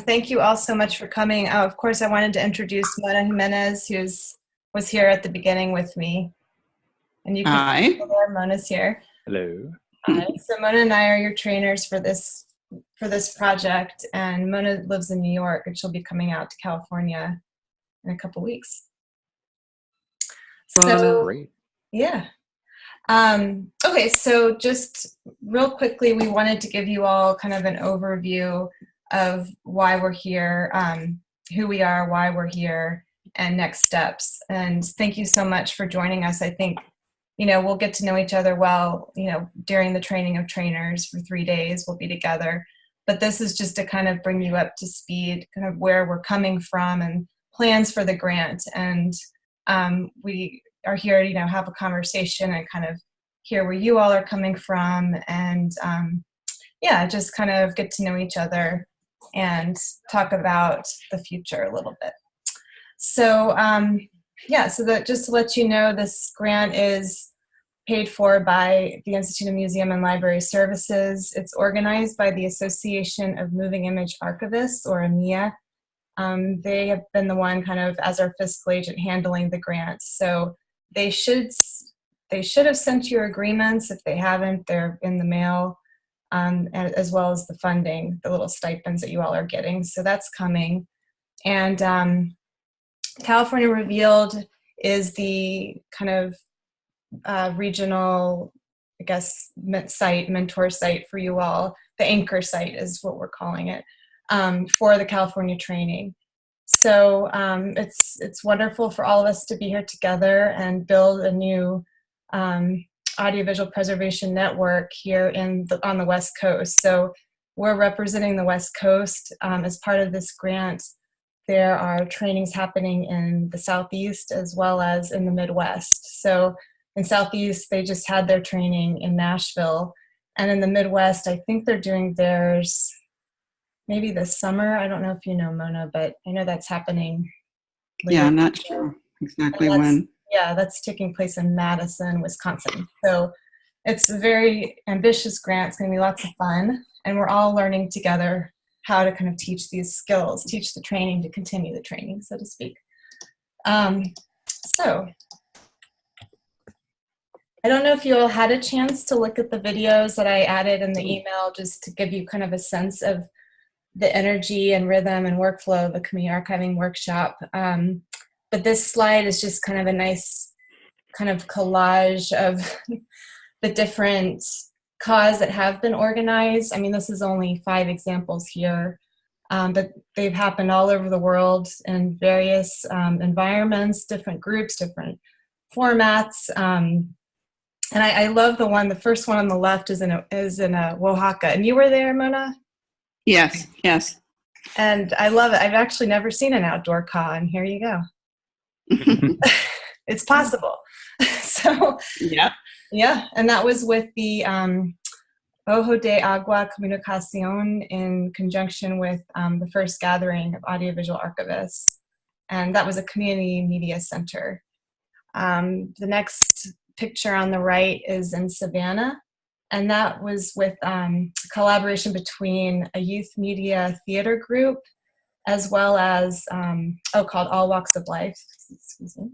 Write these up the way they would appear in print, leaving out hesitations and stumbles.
Thank you all so much for coming. Of course, I wanted to introduce Mona Jimenez, who was here at the beginning with me. And you can Hi. see there, Mona's here. Hello. Hi. So Mona and I are your trainers for this project, and Mona lives in New York, and she'll be coming out to California in a couple weeks. So, great. Yeah. Okay, so just real quickly, we wanted to give you all kind of an overview of why we're here, who we are, why we're here, and next steps. And thank you so much for joining us. I think, we'll get to know each other well, during the training of trainers for 3 days, we'll be together. But this is just to kind of bring you up to speed, kind of where we're coming from and plans for the grant. And we are here to, have a conversation and kind of hear where you all are coming from, and just kind of get to know each other and talk about the future a little bit. So so that just to let you know, this grant is paid for by the Institute of Museum and Library Services. It's organized by the Association of Moving Image Archivists, or AMIA. They have been the one kind of as our fiscal agent handling the grant. So they should have sent you agreements. If they haven't, they're in the mail, as well as the funding, the little stipends that you all are getting. So that's coming. And California Revealed is the kind of regional, I guess, mentor site for you all. The anchor site is what we're calling it, for the California training. So it's wonderful for all of us to be here together and build a new audiovisual preservation network here on the West Coast. So we're representing the West Coast. As part of this grant, there are trainings happening in the Southeast as well as in the Midwest. So in Southeast, they just had their training in Nashville. And in the Midwest, I think they're doing theirs maybe this summer. I don't know if you know, Mona, but I know that's happening later. Yeah, I'm not sure exactly when. Yeah, that's taking place in Madison, Wisconsin. So it's a very ambitious grant. It's going to be lots of fun. And we're all learning together how to kind of teach these skills, teach the training to continue the training, so to speak. So I don't know if you all had a chance to look at the videos that I added in the email, just to give you kind of a sense of the energy and rhythm and workflow of a community archiving workshop. But this slide is just kind of a nice kind of collage of the different CAWs that have been organized. I mean, this is only 5 examples here, but they've happened all over the world in various environments, different groups, different formats. And I love the first one on the left is in Oaxaca. And you were there, Mona? Yes. And I love it. I've actually never seen an outdoor CAW, and here you go. It's possible. So yeah, and that was with the Ojo de Agua Comunicación in conjunction with the first gathering of audiovisual archivists, and that was a community media center. The next picture on the right is in Savannah, and that was with collaboration between a youth media theater group as well as called All Walks of Life, excuse me.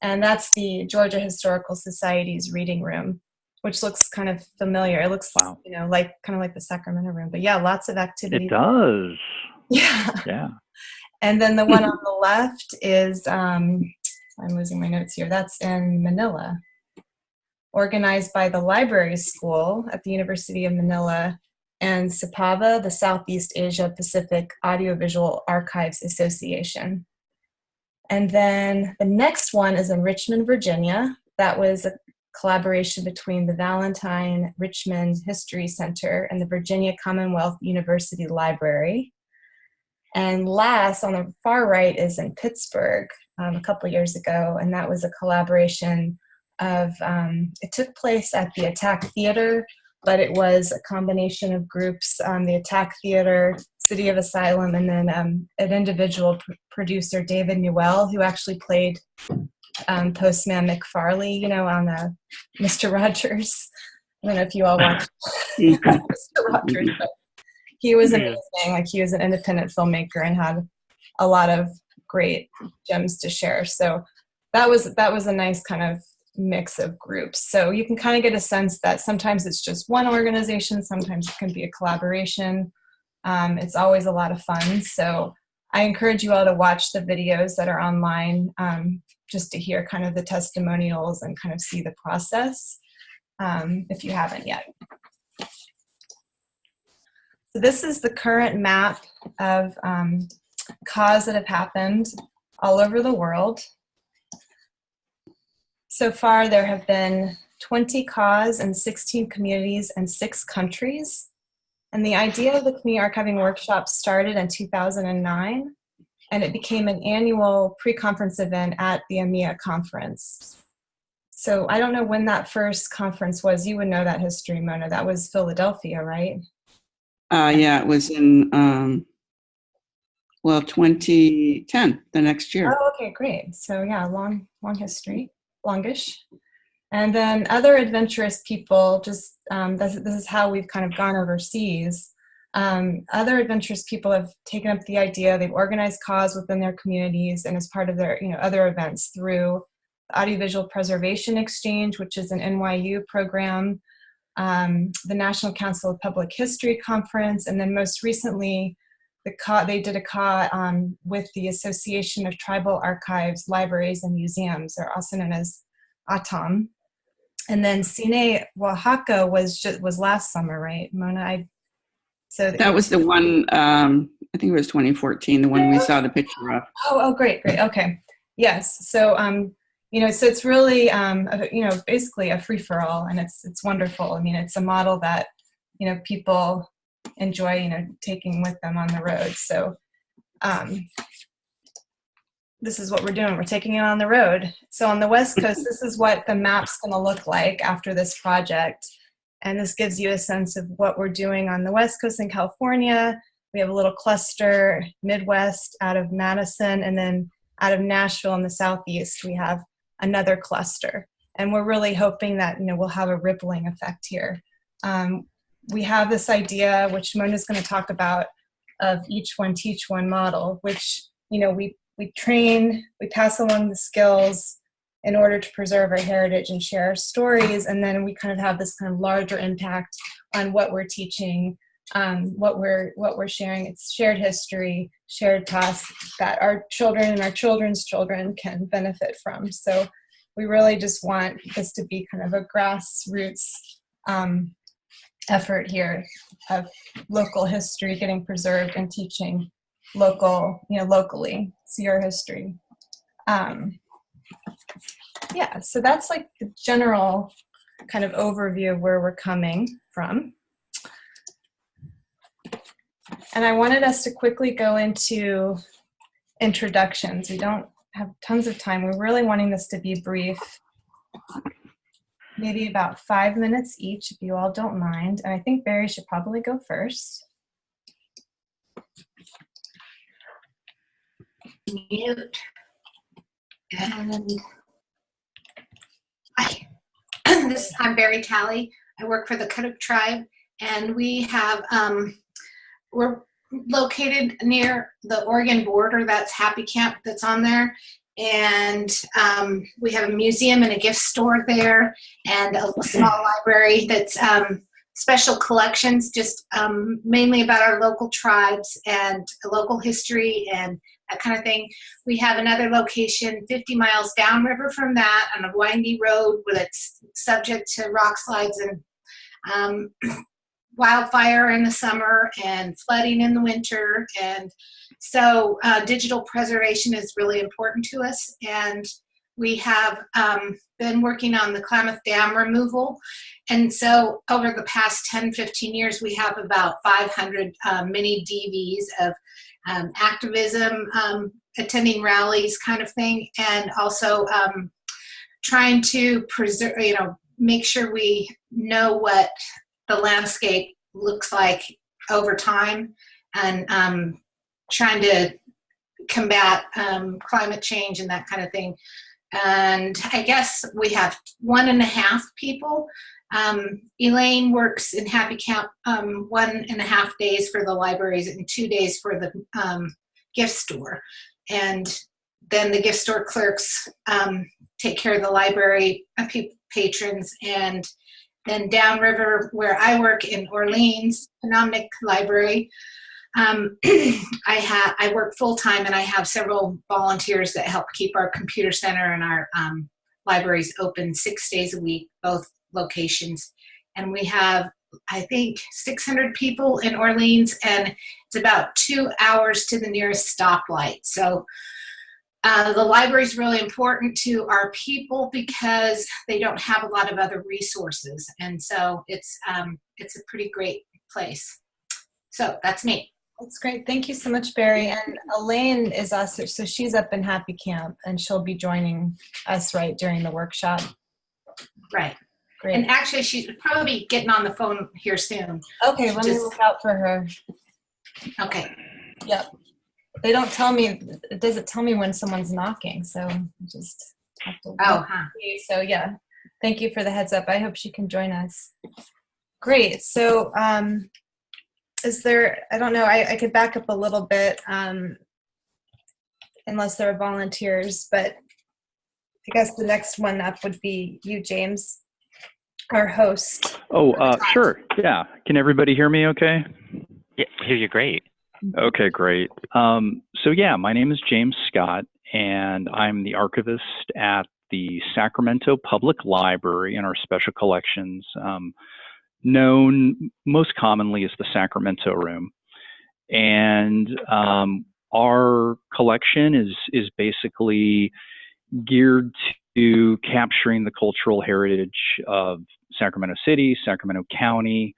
And that's the Georgia Historical Society's reading room, which looks kind of familiar. It looks, like the Sacramento room. But yeah, lots of activity. It does. Yeah. And then the one on the left is, I'm losing my notes here. That's in Manila, organized by the Library School at the University of Manila and SIPAVA, the Southeast Asia Pacific Audiovisual Archives Association. And then the next one is in Richmond, Virginia. That was a collaboration between the Valentine Richmond History Center and the Virginia Commonwealth University Library. And last, on the far right, is in Pittsburgh a couple years ago, and that was a collaboration of, it took place at the Attack Theater, but it was a combination of groups, the Attack Theater, City of Asylum, and then an individual producer, David Newell, who actually played Postman McFarley, on Mr. Rogers. I don't know if you all watched Mr. Rogers, but he was amazing. Like, he was an independent filmmaker and had a lot of great gems to share. So that was a nice kind of mix of groups. So you can kind of get a sense that sometimes it's just one organization, sometimes it can be a collaboration. It's always a lot of fun. So I encourage you all to watch the videos that are online, just to hear kind of the testimonials and kind of see the process, if you haven't yet. So this is the current map of CAWs that have happened all over the world. So far, there have been 20 CAWs in 16 communities and 6 countries. And the idea of the Community Archiving Workshop started in 2009, and it became an annual pre-conference event at the EMEA conference. So I don't know when that first conference was. You would know that history, Mona. That was Philadelphia, right? Yeah, it was in, 2010, the next year. Oh, okay, great. So yeah, long history, longish. And then other adventurous people, just this is how we've kind of gone overseas. Other adventurous people have taken up the idea. They've organized CAWs within their communities and as part of their other events through the Audiovisual Preservation Exchange, which is an NYU program, the National Council of Public History Conference, and then most recently, they did a CAW with the Association of Tribal Archives, Libraries, and Museums, or also known as ATAM. And then Cine Oaxaca was last summer, right, Mona? That was the one, I think it was 2014, the one we saw the picture of. Oh, great. Okay. Yes. So, so it's really, basically a free-for-all, and it's wonderful. I mean, it's a model that, people enjoy, taking with them on the road. So, this is what we're doing. We're taking it on the road. So on the West Coast, this is what the map's going to look like after this project. And this gives you a sense of what we're doing on the West Coast in California. We have a little cluster, Midwest, out of Madison, and then out of Nashville in the Southeast, we have another cluster. And we're really hoping that, we'll have a rippling effect here. We have this idea, which Mona's going to talk about, of each one, teach one model, which, we train, we pass along the skills in order to preserve our heritage and share our stories. And then we kind of have this kind of larger impact on what we're teaching, what we're sharing. It's shared history, shared past that our children and our children's children can benefit from. So we really just want this to be kind of a grassroots effort here of local history getting preserved and teaching locally. It's your history. Yeah, so that's like the general kind of overview of where we're coming from. And I wanted us to quickly go into introductions. We don't have tons of time. We're really wanting this to be brief, maybe about 5 minutes each, if you all don't mind. And I think Barry should probably go first. Mute. And hi, I'm Barry Talley. I work for the CAWTOT tribe, and we have we're located near the Oregon border. That's Happy Camp that's on there, and we have a museum and a gift store there, and a small library that's special collections, just mainly about our local tribes and local history and that kind of thing. We have another location 50 miles downriver from that on a windy road that's subject to rock slides and wildfire in the summer and flooding in the winter. And so digital preservation is really important to us. And we have been working on the Klamath Dam removal. And so over the past 10, 15 years, we have about 500 mini DVs of activism, attending rallies kind of thing, and also trying to preserve, make sure we know what the landscape looks like over time, and trying to combat climate change and that kind of thing. And I guess we have 1.5 people Elaine works in Happy Camp 1.5 days for the libraries and 2 days for the gift store. And then the gift store clerks take care of the library patrons. And then downriver, where I work in Orleans, Panomic Library, I work full-time, and I have several volunteers that help keep our computer center and our libraries open 6 days a week, both locations. And we have, I think, 600 people in Orleans, and it's about 2 hours to the nearest stoplight. So the library is really important to our people because they don't have a lot of other resources. And so it's a pretty great place. So that's me. That's great. Thank you so much, Barry. And Elaine is also, so she's up in Happy Camp, and she'll be joining us right during the workshop. Right. Great. And actually, she's probably getting on the phone here soon. Okay, let me look out for her. Okay. Yep. They don't tell me, it doesn't tell me when someone's knocking, so I just have to see. So yeah, thank you for the heads up. I hope she can join us. Great. So is there, I don't know, I could back up a little bit unless there are volunteers, but I guess the next one up would be you, James, our host. Oh, sure. Yeah. Can everybody hear me okay? Yeah, hear you great. Okay, great. So yeah, my name is James Scott, and I'm the archivist at the Sacramento Public Library in our special collections, known most commonly as the Sacramento Room. And our collection is basically geared to capturing the cultural heritage of Sacramento City, Sacramento County,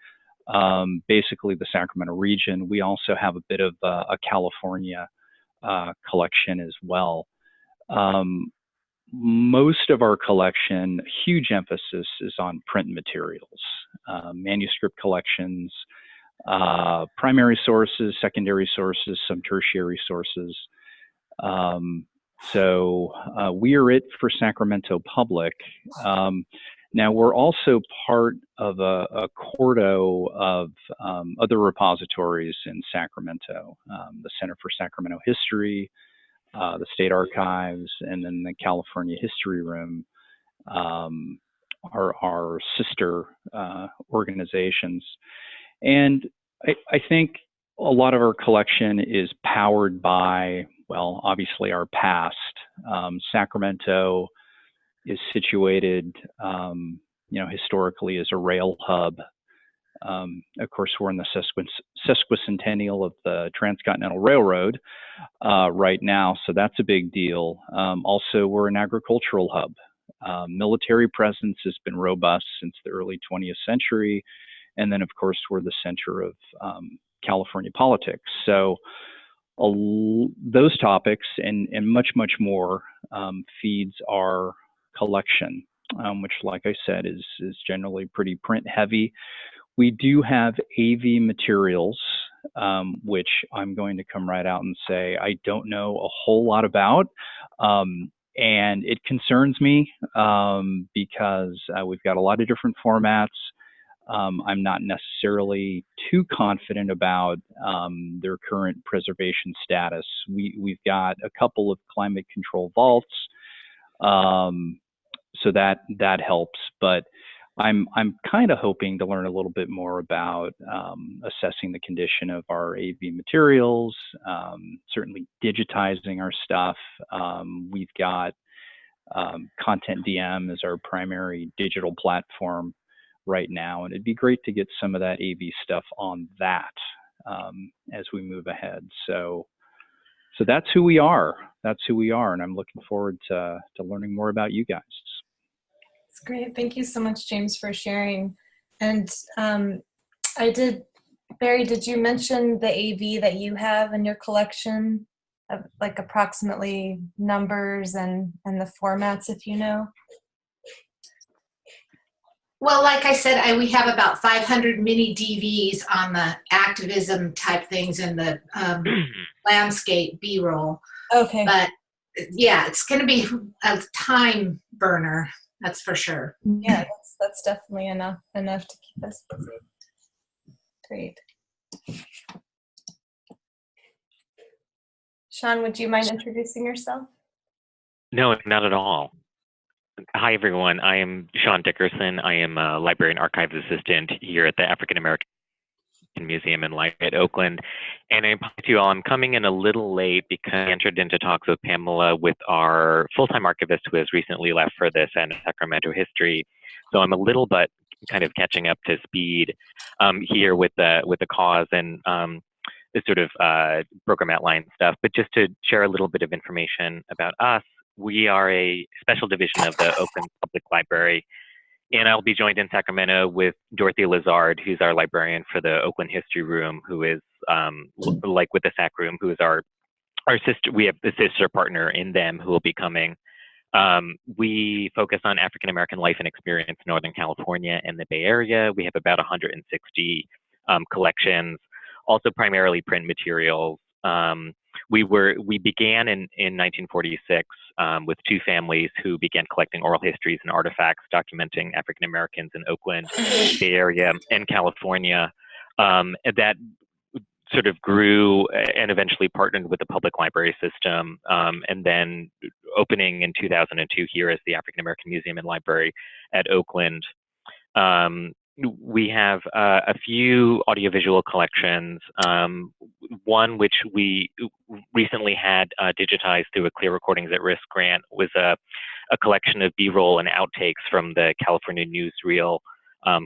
basically the Sacramento region. We also have a bit of a California collection as well. Most of our collection, huge emphasis is on print materials, manuscript collections, primary sources, secondary sources, some tertiary sources. So we are it for Sacramento Public. Now, we're also part of a CAWTOT of other repositories in Sacramento, the Center for Sacramento History, the State Archives, and then the California History Room are our sister organizations. And I think a lot of our collection is powered by, well, obviously our past. Sacramento is situated, historically as a rail hub. Of course, we're in the sesquicentennial of the Transcontinental Railroad right now, so that's a big deal. Also, we're an agricultural hub. Military presence has been robust since the early 20th century, and then, of course, we're the center of California politics. So those topics and much, much more feeds our collection, which, like I said, is generally pretty print heavy. We do have AV materials, which I'm going to come right out and say I don't know a whole lot about. And it concerns me because we've got a lot of different formats. I'm not necessarily too confident about their current preservation status. We've got a couple of climate control vaults, so that helps. But I'm kind of hoping to learn a little bit more about assessing the condition of our AV materials, certainly digitizing our stuff. We've got Content DM as our primary digital platform right now, and it'd be great to get some of that AV stuff on that as we move ahead. So that's who we are. That's who we are, and I'm looking forward to learning more about you guys. That's great. Thank you so much, James, for sharing. And Barry, did you mention the AV that you have in your collection, of like approximately numbers and the formats, if you know? Well, like I said, we have about 500 mini DVs on the activism type things and the landscape B-roll. Okay. But yeah, it's going to be a time burner. That's for sure. Yeah, that's definitely enough to keep us busy. Great. Sean, would you mind introducing yourself? No, not at all. Hi, everyone. I am Sean Dickerson. I am a library and archives assistant here at the African American Museum and Library at Oakland. And I apologize to you all, I'm coming in a little late because I entered into talks with Pamela with our full-time archivist who has recently left for this and Sacramento history. So I'm a little but kind of catching up to speed here with the cause and the sort of program outline stuff. But just to share a little bit of information about us, we are a special division of the Oakland Public Library. And I'll be joined in Sacramento with Dorothy Lazard, who's our librarian for the Oakland History Room, who is like with the SAC Room, who is our sister. We have the sister partner in them who will be coming. We focus on African American life and experience in Northern California and the Bay Area. We have about 160 collections, also primarily print materials. We began in 1946 with two families who began collecting oral histories and artifacts documenting African Americans in Oakland, Bay Area, and California. That sort of grew and eventually partnered with the public library system, and then opening in 2002 here as the African American Museum and Library at Oakland. We have a few audiovisual collections, one which we recently had digitized through a Clear Recordings at Risk grant was a collection of B-roll and outtakes from the California Newsreel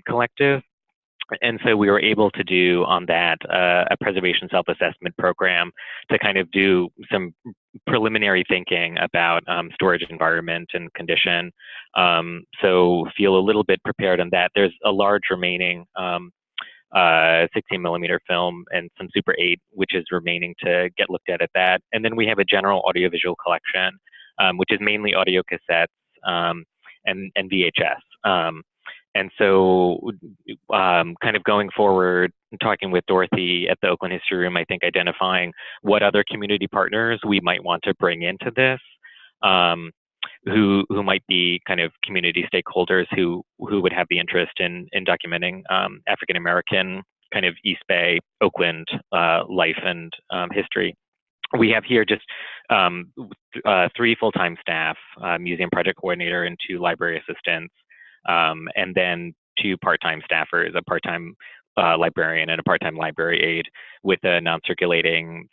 collective. And so we were able to do on that a preservation self-assessment program to kind of do some preliminary thinking about storage environment and condition. So feel a little bit prepared on that. There's a large remaining 16 millimeter film and some Super 8, which is remaining to get looked at that. And then we have a general audiovisual collection, which is mainly audio cassettes and VHS. And so kind of going forward, talking with Dorothy at the Oakland History Room, I think identifying what other community partners we might want to bring into this, who might be kind of community stakeholders who would have the interest in documenting African American kind of East Bay, Oakland life and history. We have here just 3 full-time staff, museum project coordinator and 2 library assistants. And then 2 part-time staffers, a part-time librarian and a part-time library aide with a non-circulating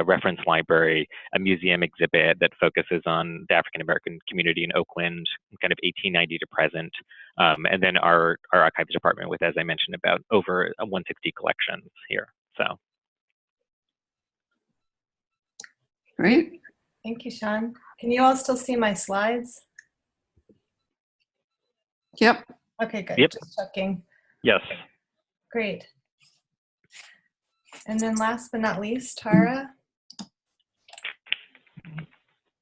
reference library, a museum exhibit that focuses on the African American community in Oakland, kind of 1890 to present, and then our archives department with, as I mentioned, about over 160 collections here. So. Great. Thank you, Sean. Can you all still see my slides? Yep. Okay, good. Yep. Just checking. Yes. Great. And then last but not least, Tara.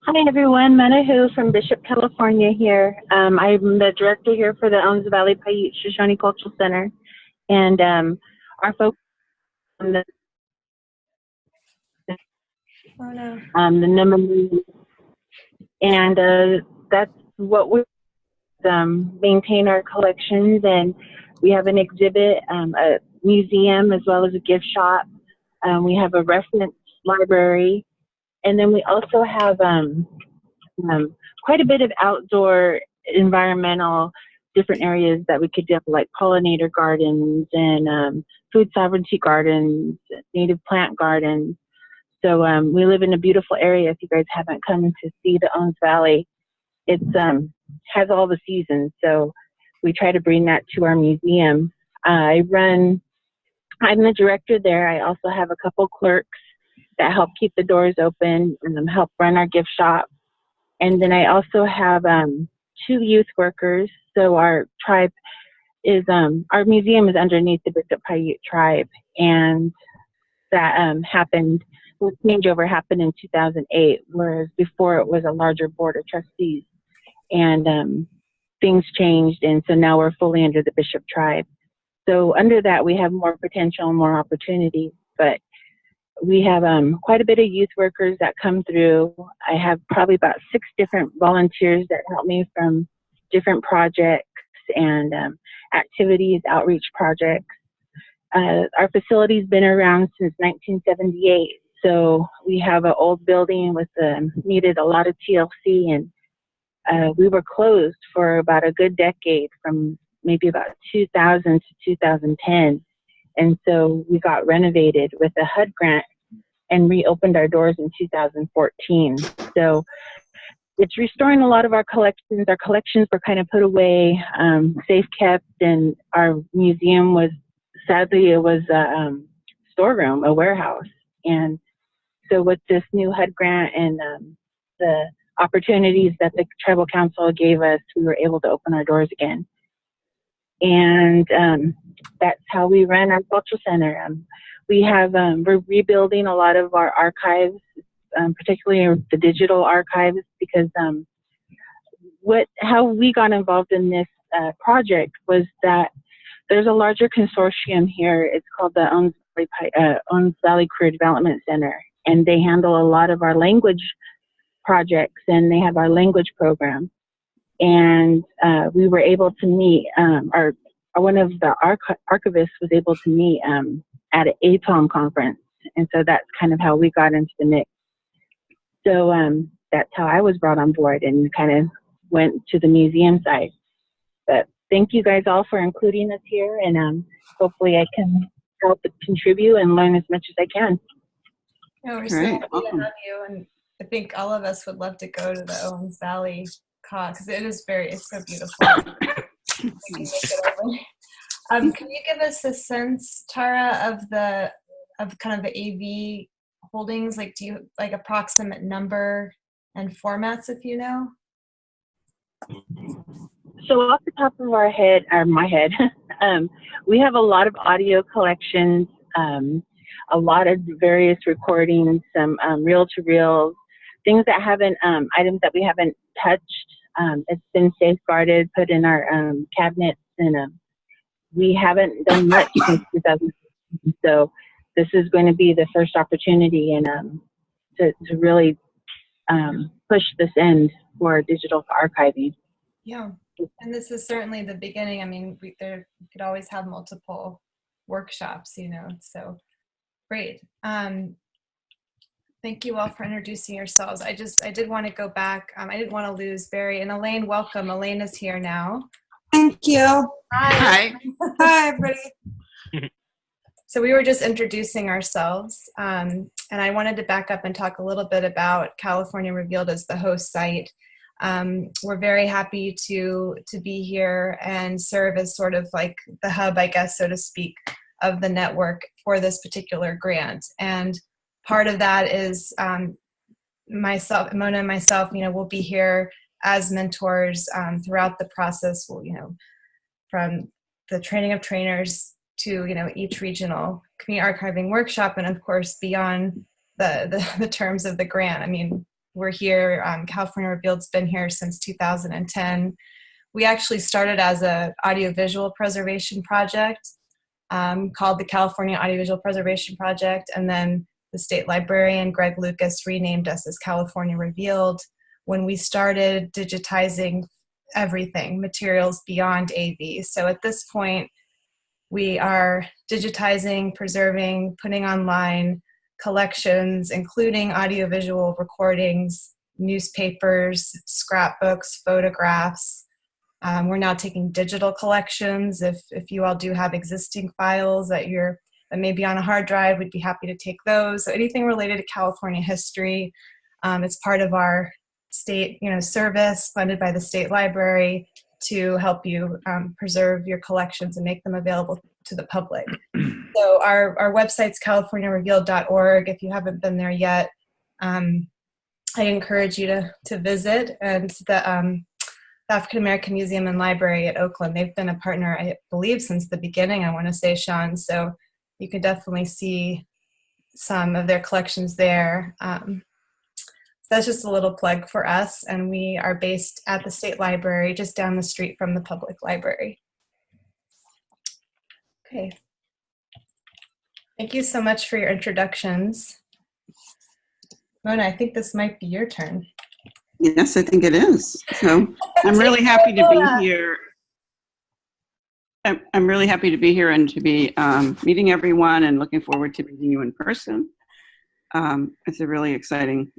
Hi, everyone. Manahu from Bishop, California here. I'm the director here for the Owens Valley Paiute Shoshone Cultural Center. And our focus on the Oh, no. the Nemamu. And that's what we maintain our collections. And we have an exhibit, a museum, as well as a gift shop. We have a reference library. And then we also have quite a bit of outdoor environmental different areas that we could do, like pollinator gardens and food sovereignty gardens, native plant gardens. So we live in a beautiful area. If you guys haven't come to see the Owens Valley, it has all the seasons. So we try to bring that to our museum. I'm the director there. I also have a couple clerks that help keep the doors open and help run our gift shop. And then I also have 2 youth workers. So our tribe is, our museum is underneath the Bishop Paiute tribe. And that the changeover happened in 2008, whereas before it was a larger board of trustees. And things changed, and so now we're fully under the Bishop tribe. So under that, we have more potential and more opportunities. But we have quite a bit of youth workers that come through. I have probably about 6 different volunteers that help me from different projects and activities, outreach projects. Our facility's been around since 1978, so we have an old building with needed a lot of TLC, and we were closed for about a good decade, from maybe about 2000 to 2010, and so we got renovated with a HUD grant and reopened our doors in 2014. So it's restoring a lot of our collections. Our collections were kind of put away, safe kept, and our museum was, sadly, it was a storeroom, a warehouse. And so with this new HUD grant and the opportunities that the Tribal Council gave us, we were able to open our doors again. And that's how we run our cultural center. We're rebuilding a lot of our archives, particularly the digital archives, because how we got involved in this project was that there's a larger consortium here. It's called the Owens Valley Career Development Center, and they handle a lot of our language projects, and they have our language program. And we were able to meet, one of the archivists was able to meet at an ATOM conference, and so that's kind of how we got into the mix. So that's how I was brought on board and kind of went to the museum side. But thank you guys all for including us here, and hopefully I can help contribute and learn as much as I can. No, we're so happy to have you, and I think all of us would love to go to the Owens Valley CAWTOT because it's so beautiful. We can make it over. Can you give us a sense, Tara, of kind of the AV holdings? Like, do you like approximate number and formats, if you know? So off the top of our head, or my head, we have a lot of audio collections, a lot of various recordings, some reel-to-reels, things that haven't, items that we haven't touched. It's been safeguarded, put in our cabinets, and we haven't done much since 2000. So this is going to be the first opportunity and to really push this end for digital archiving. Yeah, and this is certainly the beginning. I mean, we could always have multiple workshops, so great. Thank you all for introducing yourselves. I did want to go back. I didn't want to lose Barry and Elaine. Welcome. Elaine is here now. Thank you. Hi. Hi, everybody. So we were just introducing ourselves, and I wanted to back up and talk a little bit about California Revealed as the host site. We're very happy to be here and serve as sort of like the hub, I guess, so to speak, of the network for this particular grant. And part of that is myself, Mona and myself, we'll be here as mentors throughout the process, from the training of trainers to, each regional community archiving workshop, and of course, beyond the terms of the grant. I mean, we're here, California Revealed's been here since 2010. We actually started as an audiovisual preservation project called the California Audiovisual Preservation Project, and then the state librarian, Greg Lucas, renamed us as California Revealed when we started digitizing everything, materials beyond AV. So at this point, we are digitizing, preserving, putting online collections, including audiovisual recordings, newspapers, scrapbooks, photographs. We're now taking digital collections. If you all do have existing files that may be on a hard drive, we'd be happy to take those. So anything related to California history, it's part of our state, service funded by the state library to help you preserve your collections and make them available to the public. So our website's californiarevealed.org. If you haven't been there yet, I encourage you to visit. And the African American Museum and Library at Oakland, they've been a partner, I believe, since the beginning, I want to say, Sean. So you can definitely see some of their collections there. So that's just a little plug for us. And we are based at the State Library, just down the street from the public library. Okay. Thank you so much for your introductions. Mona, I think this might be your turn. Yes, I think it is. So I'm really happy to be here. I'm really happy to be here and to be meeting everyone and looking forward to meeting you in person. It's a really exciting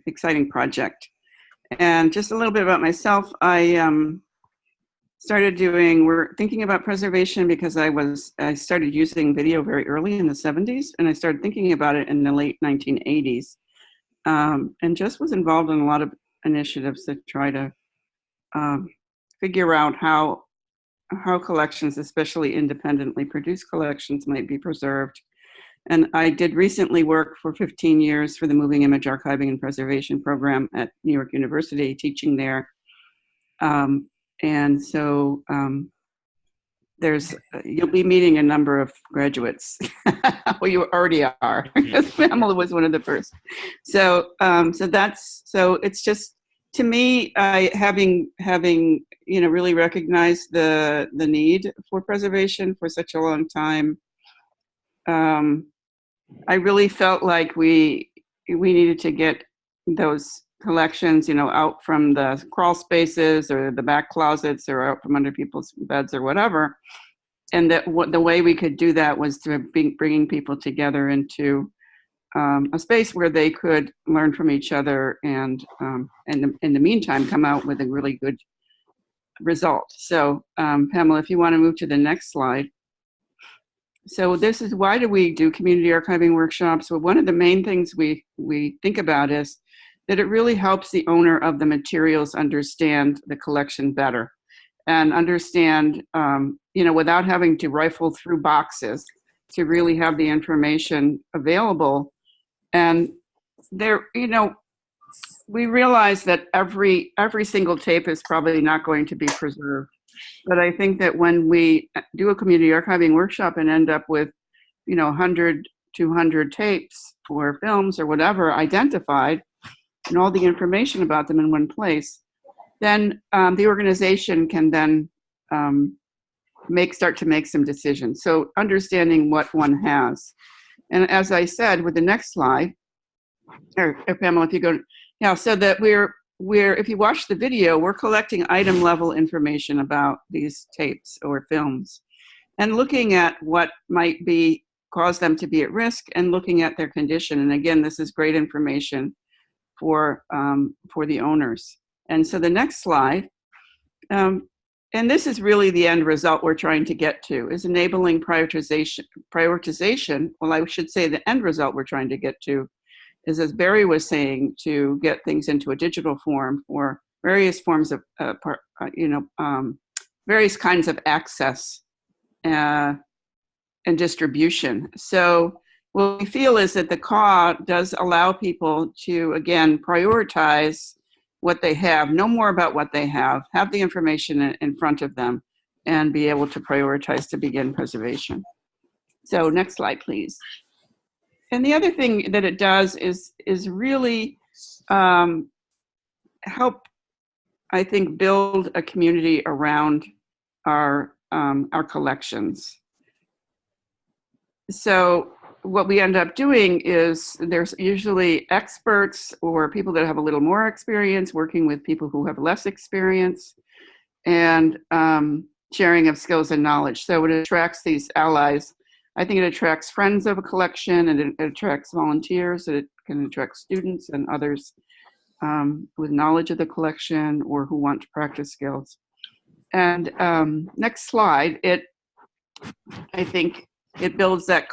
project. And just a little bit about myself, I we're thinking about preservation because I started using video very early in the 70s, and I started thinking about it in the late 1980s, and just was involved in a lot of initiatives to try to figure out how collections, especially independently produced collections, might be preserved. And I did recently work for 15 years for the Moving Image Archiving and Preservation Program at New York University, teaching there. And so you'll be meeting a number of graduates. Well, you already are, because Pamela was one of the first. So it's just, to me, having really recognized the need for preservation for such a long time, I really felt like we needed to get those collections, out from the crawl spaces or the back closets or out from under people's beds or whatever. And that the way we could do that was to bringing people together into a space where they could learn from each other and in the meantime come out with a really good result. So Pamela, if you want to move to the next slide. So this is, why do we do community archiving workshops? Well, one of the main things we think about is that it really helps the owner of the materials understand the collection better and understand, without having to rifle through boxes, to really have the information available. And there, we realize that every single tape is probably not going to be preserved. But I think that when we do a community archiving workshop and end up with, 100, 200 tapes or films or whatever identified and all the information about them in one place, then the organization can then start to make some decisions. So understanding what one has. And as I said, with the next slide, or Pamela, if you go, so that we're, if you watch the video, we're collecting item level information about these tapes or films and looking at what might cause them to be at risk and looking at their condition. And again, this is great information for the owners. And so the next slide, and this is really the end result we're trying to get to, is enabling prioritization. Well, I should say the end result we're trying to get to is, as Barry was saying, to get things into a digital form for various forms of, various kinds of access and distribution. So what we feel is that the CAW does allow people to, again, prioritize what they have, know more about what they have the information in front of them, and be able to prioritize to begin preservation. So next slide, please. And the other thing that it does is really help, I think, build a community around our collections. So what we end up doing is there's usually experts or people that have a little more experience working with people who have less experience, and sharing of skills and knowledge. So it attracts these allies. I think it attracts friends of a collection, and it attracts volunteers, it can attract students and others with knowledge of the collection or who want to practice skills. And next slide, I think it builds that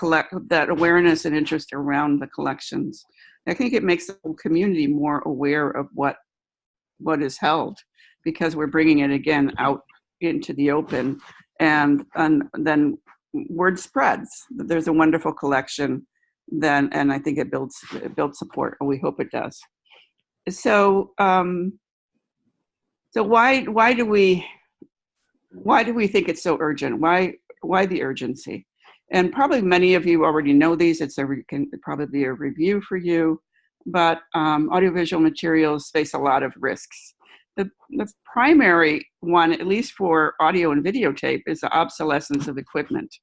awareness and interest around the collections. I think it makes the whole community more aware of what is held, because we're bringing it again out into the open, and then word spreads that there's a wonderful collection then, and I think it builds support, or we hope it does. So so why do we think it's so urgent? Why the urgency? And probably many of you already know these. Can probably be a review for you, but audiovisual materials face a lot of risks. The primary one, at least for audio and videotape, is the obsolescence of equipment.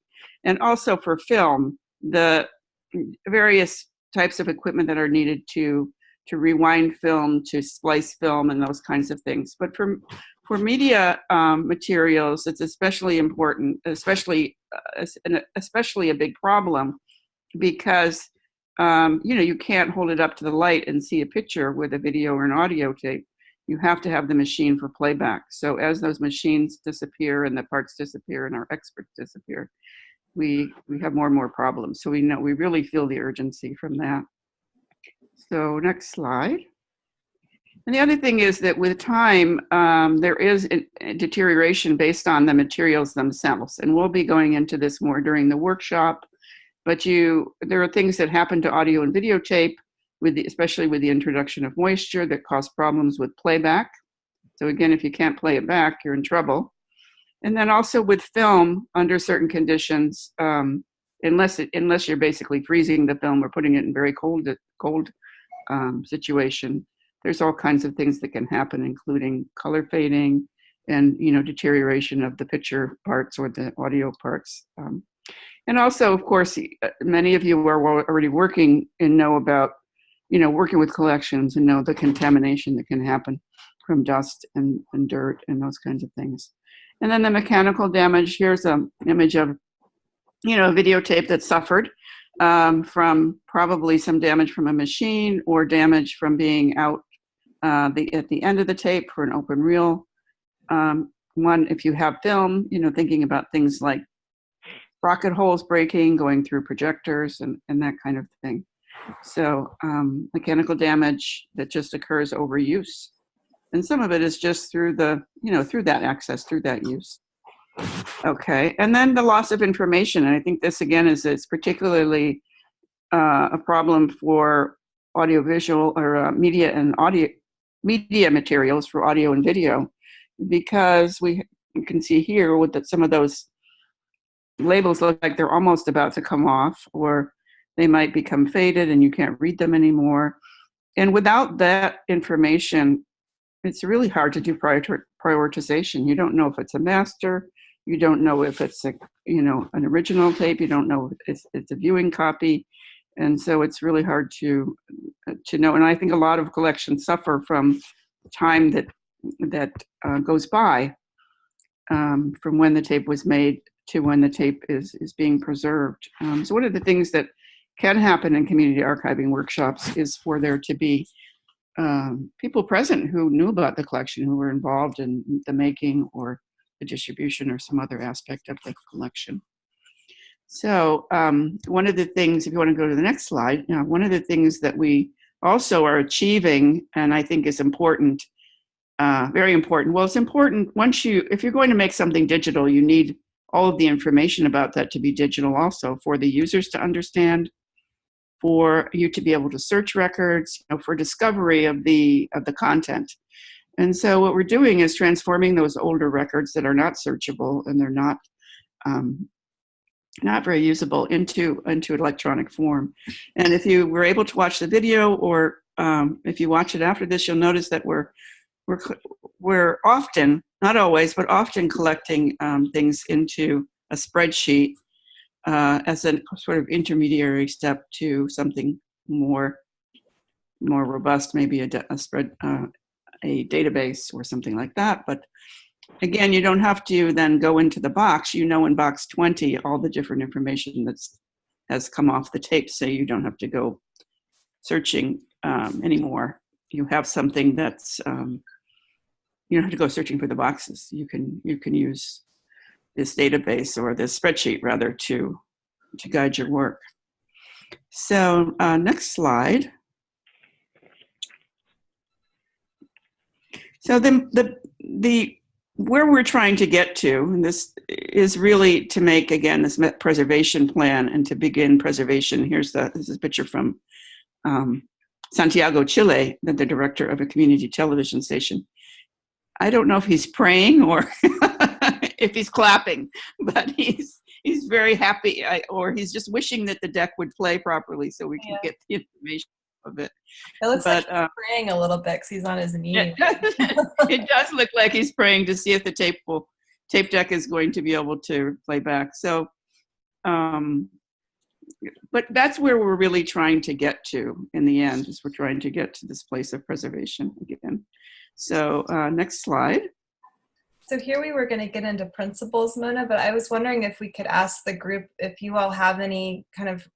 And also for film, the various types of equipment that are needed to rewind film, to splice film, and those kinds of things. But for media materials, it's especially important, especially a big problem, because you can't hold it up to the light and see a picture with a video or an audio tape. You have to have the machine for playback. So as those machines disappear and the parts disappear and our experts disappear, we have more and more problems. So we really feel the urgency from that. So next slide. And the other thing is that with time, there is a deterioration based on the materials themselves. And we'll be going into this more during the workshop. But there are things that happen to audio and videotape, especially with the introduction of moisture, that cause problems with playback. So again, if you can't play it back, you're in trouble. And then also with film, under certain conditions, unless you're basically freezing the film or putting it in very cold situation, there's all kinds of things that can happen, including color fading and deterioration of the picture parts or the audio parts. And also, of course, many of you are already working and know about, working with collections and know the contamination that can happen from dust and dirt and those kinds of things. And then the mechanical damage. Here's an image of, a videotape that suffered from probably some damage from a machine or damage from being out at the end of the tape for an open reel. If you have film, thinking about things like rocket holes breaking, going through projectors and that kind of thing. So mechanical damage that just occurs over use. And some of it is just through through that access, through that use. Okay, and then the loss of information. And I think this again is particularly a problem for audiovisual or media materials for audio and video, because you can see here that some of those labels look like they're almost about to come off, or they might become faded and you can't read them anymore. And without that information, it's really hard to do prioritization. You don't know if it's a master, you don't know if it's an original tape, you don't know if it's a viewing copy. And so it's really hard to know. And I think a lot of collections suffer from time that goes by from when the tape was made to when the tape is being preserved. So one of the things that can happen in community archiving workshops is for there to be people present who knew about the collection, who were involved in the making or the distribution or some other aspect of the collection. So one of the things, if you want to go to the next slide, one of the things that we also are achieving, and I think is important, very important. Well, it's important if you're going to make something digital, you need all of the information about that to be digital also, for the users to understand, for you to be able to search records, for discovery of the content. And so what we're doing is transforming those older records that are not searchable and they're not very usable into electronic form. And if you were able to watch the video, or if you watch it after this, you'll notice that we're often, not always, but often collecting things into a spreadsheet as a sort of intermediary step to something more robust, maybe a database or something like that. But again, you don't have to then go into the box. In box 20, all the different information has come off the tape, so you don't have to go searching anymore. You have something that's you don't have to go searching for the boxes. You can use this database, or this spreadsheet rather, to guide your work. So next slide. So the where we're trying to get to, and this is really to make, again, this preservation plan and to begin preservation. This is a picture from Santiago, Chile, the director of a community television station. I don't know if he's praying or if he's clapping, but he's very happy, or he's just wishing that the deck would play properly so we can get the information of it. It looks like he's praying a little bit because he's on his knees. It does look like he's praying to see if the tape deck is going to be able to play back. So but that's where we're really trying to get to in the end, is we're trying to get to this place of preservation again. So next slide. So here we were going to get into principles, Mona, but I was wondering if we could ask the group if you all have any kind of,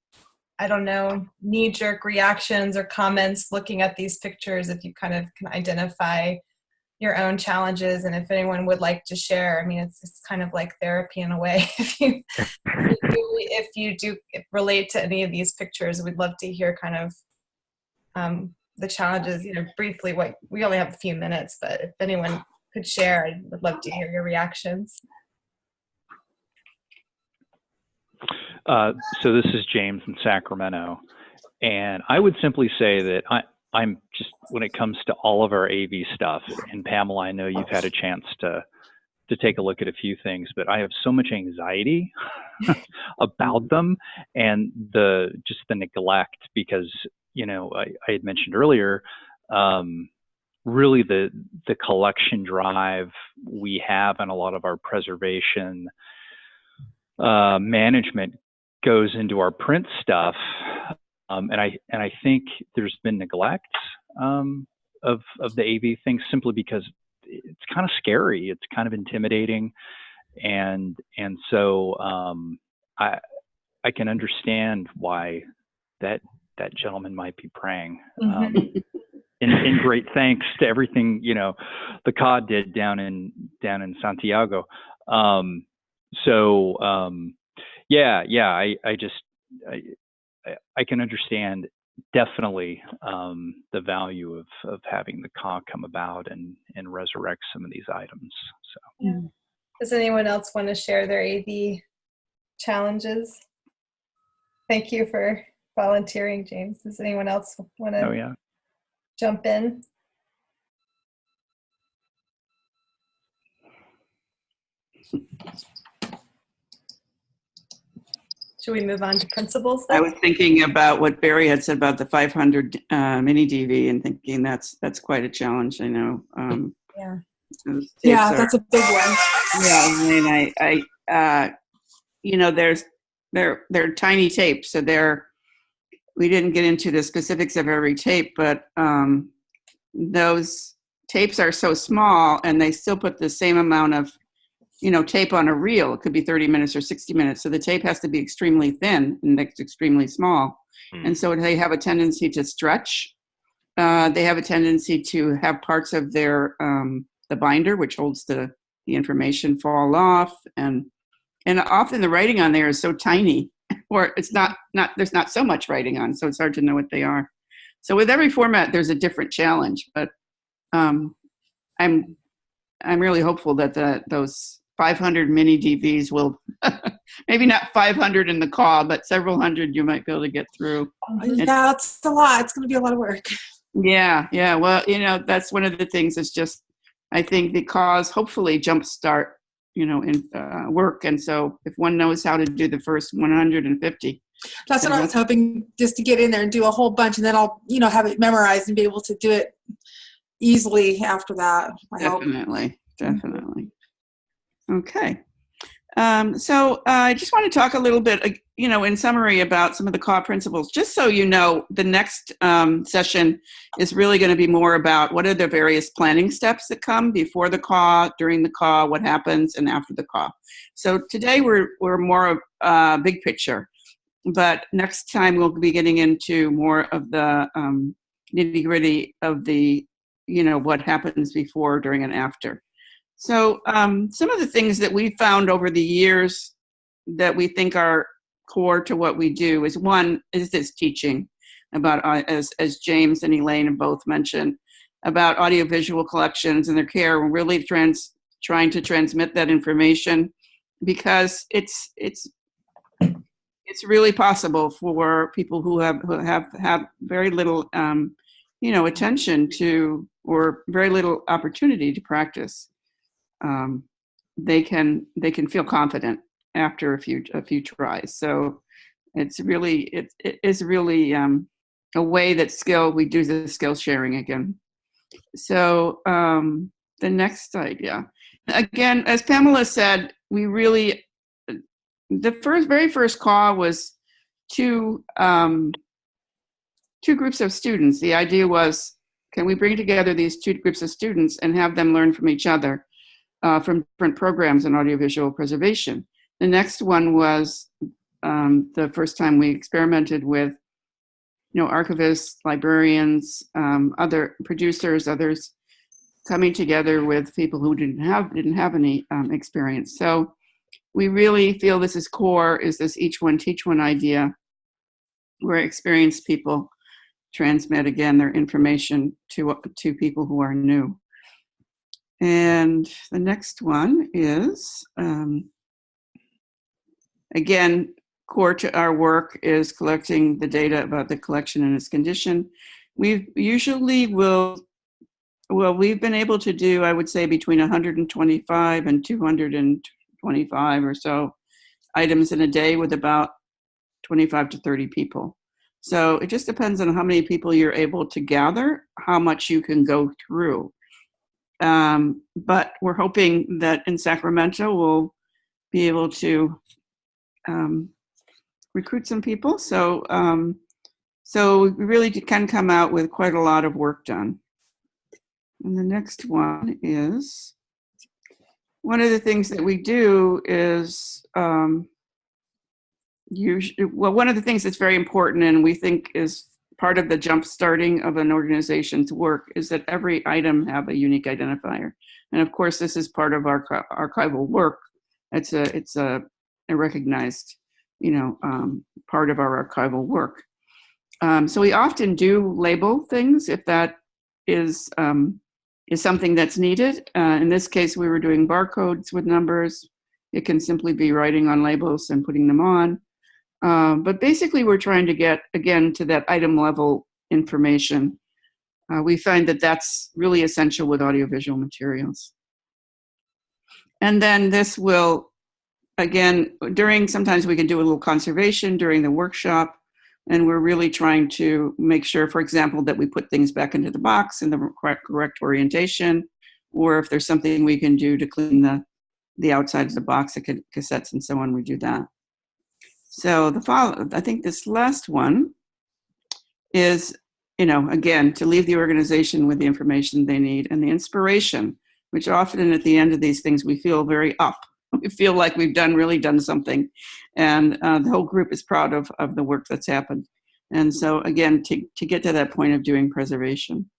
I don't know, knee-jerk reactions or comments looking at these pictures, if you kind of can identify your own challenges, and if anyone would like to share. I mean, it's kind of like therapy in a way. If you do relate to any of these pictures, we'd love to hear kind of the challenges, briefly. What we only have a few minutes, but if anyone could share, I would love to hear your reactions. So this is James in Sacramento, and I would simply say that I'm just, when it comes to all of our AV stuff, and Pamela, I know you've had a chance to take a look at a few things, but I have so much anxiety about them, and the neglect, because I had mentioned earlier, really the collection drive we have and a lot of our preservation management goes into our print stuff, and I think there's been neglect of the AV thing, simply because it's kind of scary, it's kind of intimidating, and so I can understand why that gentleman might be praying. In great thanks to everything the CAWTOT did down in Santiago. I can understand definitely the value of having the CAWTOT come about and resurrect some of these items. So, yeah. Does anyone else want to share their AV challenges? Thank you for volunteering, James. Does anyone else want to jump in? Should we move on to principles then? I was thinking about what Barry had said about the 500 mini DV, and thinking that's quite a challenge. I know. Yeah, that's a big one. Yeah, I mean, they're tiny tapes, so we didn't get into the specifics of every tape, but those tapes are so small, and they still put the same amount of tape on a reel. It could be 30 minutes or 60 minutes. So the tape has to be extremely thin and it's extremely small. And so they have a tendency to stretch. They have a tendency to have parts of their, the binder, which holds the information, fall off. And often the writing on there is so tiny, or it's not there's not so much writing on, so it's hard to know what they are. So with every format, there's a different challenge, but I'm really hopeful that those 500 mini DVs will, maybe not 500 in the CAWTOT, but several hundred you might be able to get through. Yeah, it's a lot. It's going to be a lot of work. Yeah. Well, that's one of the things is just, I think the cause hopefully jumpstart, in work. And so if one knows how to do the first 150. That's what I was hoping, just to get in there and do a whole bunch, and then I'll, have it memorized and be able to do it easily after that. Definitely. Okay. So I just want to talk a little bit, in summary about some of the CAWTOT principles, just so the next session is really going to be more about what are the various planning steps that come before the CAWTOT, during the CAWTOT, what happens, and after the CAWTOT. So today we're more of big picture, but next time we'll be getting into more of the nitty-gritty of the, what happens before, during, and after. So some of the things that we found over the years that we think are core to what we do is, one is this teaching about, as James and Elaine have both mentioned, about audiovisual collections and their care. We're really trying to transmit that information, because it's really possible for people who have very little attention to, or very little opportunity to practice. They can feel confident after a few tries. So it's really it is really a way that we do the skill sharing again. So the next slide, again, as Pamela said, we really, the very first CAWTOT was two groups of students. The idea was, can we bring together these two groups of students and have them learn from each other from different programs in audiovisual preservation? The next one was the first time we experimented with, archivists, librarians, other producers, others coming together with people who didn't have any experience. So we really feel this is core, is this each one teach one idea, where experienced people transmit again their information to people who are new. And the next one is, again, core to our work is collecting the data about the collection and its condition. We've usually we've been able to do, I would say, between 125 and 225 or so items in a day with about 25 to 30 people. So it just depends on how many people you're able to gather, how much you can go through. But we're hoping that in Sacramento we'll be able to recruit some people. So we really can come out with quite a lot of work done. And the next one is, one of the things that we do is, one of the things that's very important and we think is part of the jump starting of an organization's work is that every item have a unique identifier. And of course, this is part of our archival work. It's a recognized, part of our archival work. So we often do label things if that is something that's needed. In this case, we were doing barcodes with numbers. It can simply be writing on labels and putting them on. But basically, we're trying to get, again, to that item level information. We find that that's really essential with audiovisual materials. And then this will, again, sometimes we can do a little conservation during the workshop. And we're really trying to make sure, for example, that we put things back into the box in the correct orientation, or if there's something we can do to clean the outside of the box, the cassettes and so on, we do that. So I think this last one is, again, to leave the organization with the information they need and the inspiration, which often at the end of these things, we feel very up. We feel like we've really done something. And the whole group is proud of the work that's happened. And so again, to get to that point of doing preservation.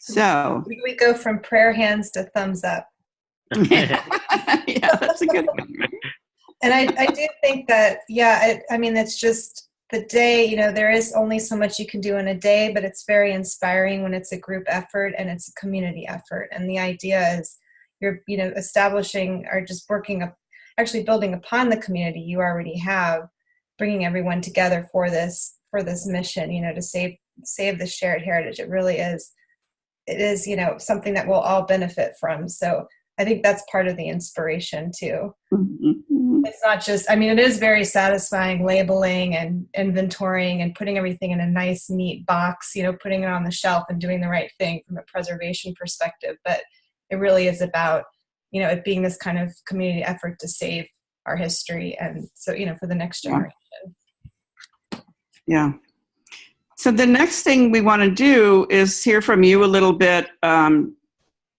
So we go from prayer hands to thumbs up. Yeah, that's a good one. And I do think that, it's just the day, there is only so much you can do in a day, but it's very inspiring when it's a group effort and it's a community effort. And the idea is you're, establishing or just actually building upon the community you already have, bringing everyone together for this mission, to save the shared heritage. It really is, something that we'll all benefit from. So I think that's part of the inspiration too. Mm-hmm. It's not just, it is very satisfying labeling and inventorying and putting everything in a nice, neat box, putting it on the shelf and doing the right thing from a preservation perspective. But it really is about, it being this kind of community effort to save our history. And so, for the next generation. Yeah. So the next thing we want to do is hear from you a little bit.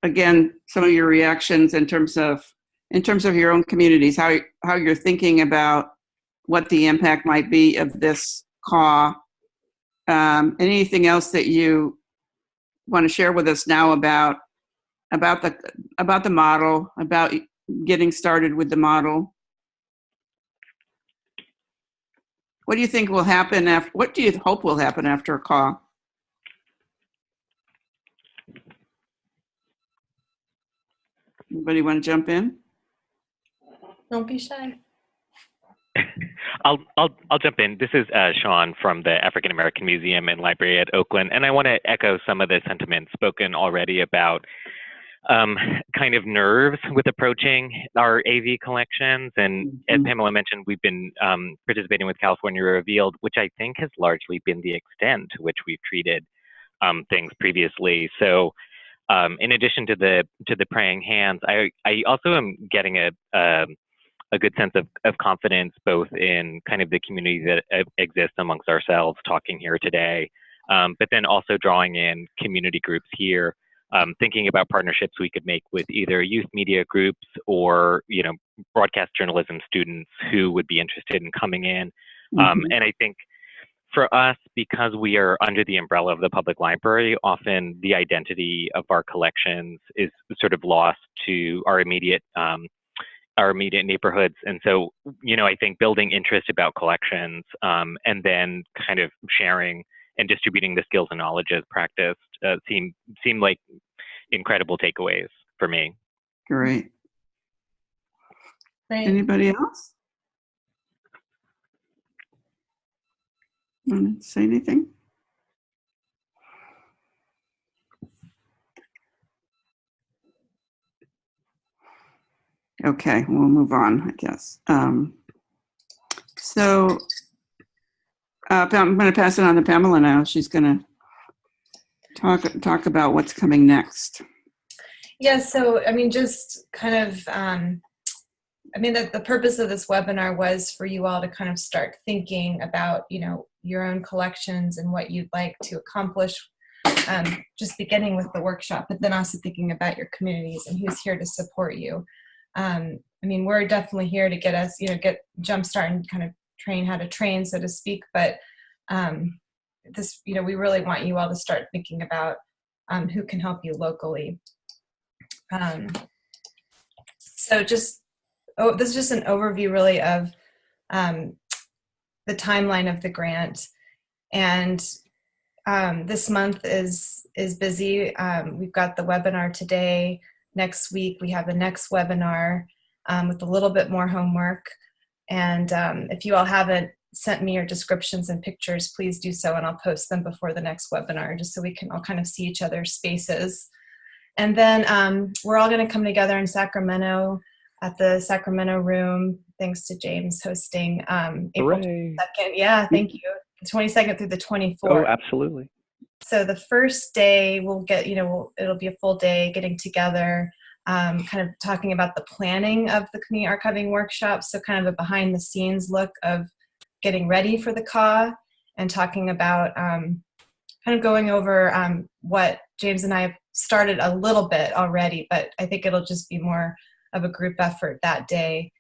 Again, some of your reactions in terms of your own communities, how you're thinking about what the impact might be of this CAW. Anything else that you want to share with us now about the model, about getting started with the model? What do you think will happen what do you hope will happen after a CAW? Anybody want to jump in? Don't be shy. I'll jump in. This is Sean from the African American Museum and Library at Oakland, and I want to echo some of the sentiments spoken already about kind of nerves with approaching our AV collections. And as Pamela mentioned, we've been participating with California Revealed, which I think has largely been the extent to which we've treated things previously. So in addition to the praying hands, I also am getting a a good sense of confidence, both in kind of the community that exists amongst ourselves talking here today, but then also drawing in community groups here, thinking about partnerships we could make with either youth media groups or, broadcast journalism students who would be interested in coming in. And I think for us, because we are under the umbrella of the public library, often the identity of our collections is sort of lost to our immediate neighborhoods. And so, I think building interest about collections and then kind of sharing and distributing the skills and knowledge as practiced seem like incredible takeaways for me. Great. Great. Anybody else? Want to say anything? Okay, we'll move on, I guess. So I'm going to pass it on to Pamela now. She's going to talk about what's coming next. Yeah, so just kind of, the purpose of this webinar was for you all to kind of start thinking about, your own collections and what you'd like to accomplish, just beginning with the workshop, but then also thinking about your communities and who's here to support you. We're definitely here to get us, get jumpstart and kind of train how to train, so to speak, but this, we really want you all to start thinking about who can help you locally. So this is just an overview really of the timeline of the grant. And this month is busy. We've got the webinar today. Next week, we have the next webinar with a little bit more homework. And if you all haven't sent me your descriptions and pictures, please do so, and I'll post them before the next webinar, just so we can all kind of see each other's spaces. And then we're all going to come together in Sacramento at the Sacramento room, thanks to James hosting April 22nd. Yeah, thank you. The 22nd through the 24th. Oh, absolutely. So the first day we'll get, it'll be a full day getting together, kind of talking about the planning of the community archiving workshop. So kind of a behind the scenes look of getting ready for the CAW, and talking about kind of going over what James and I have started a little bit already, but I think it'll just be more of a group effort that day,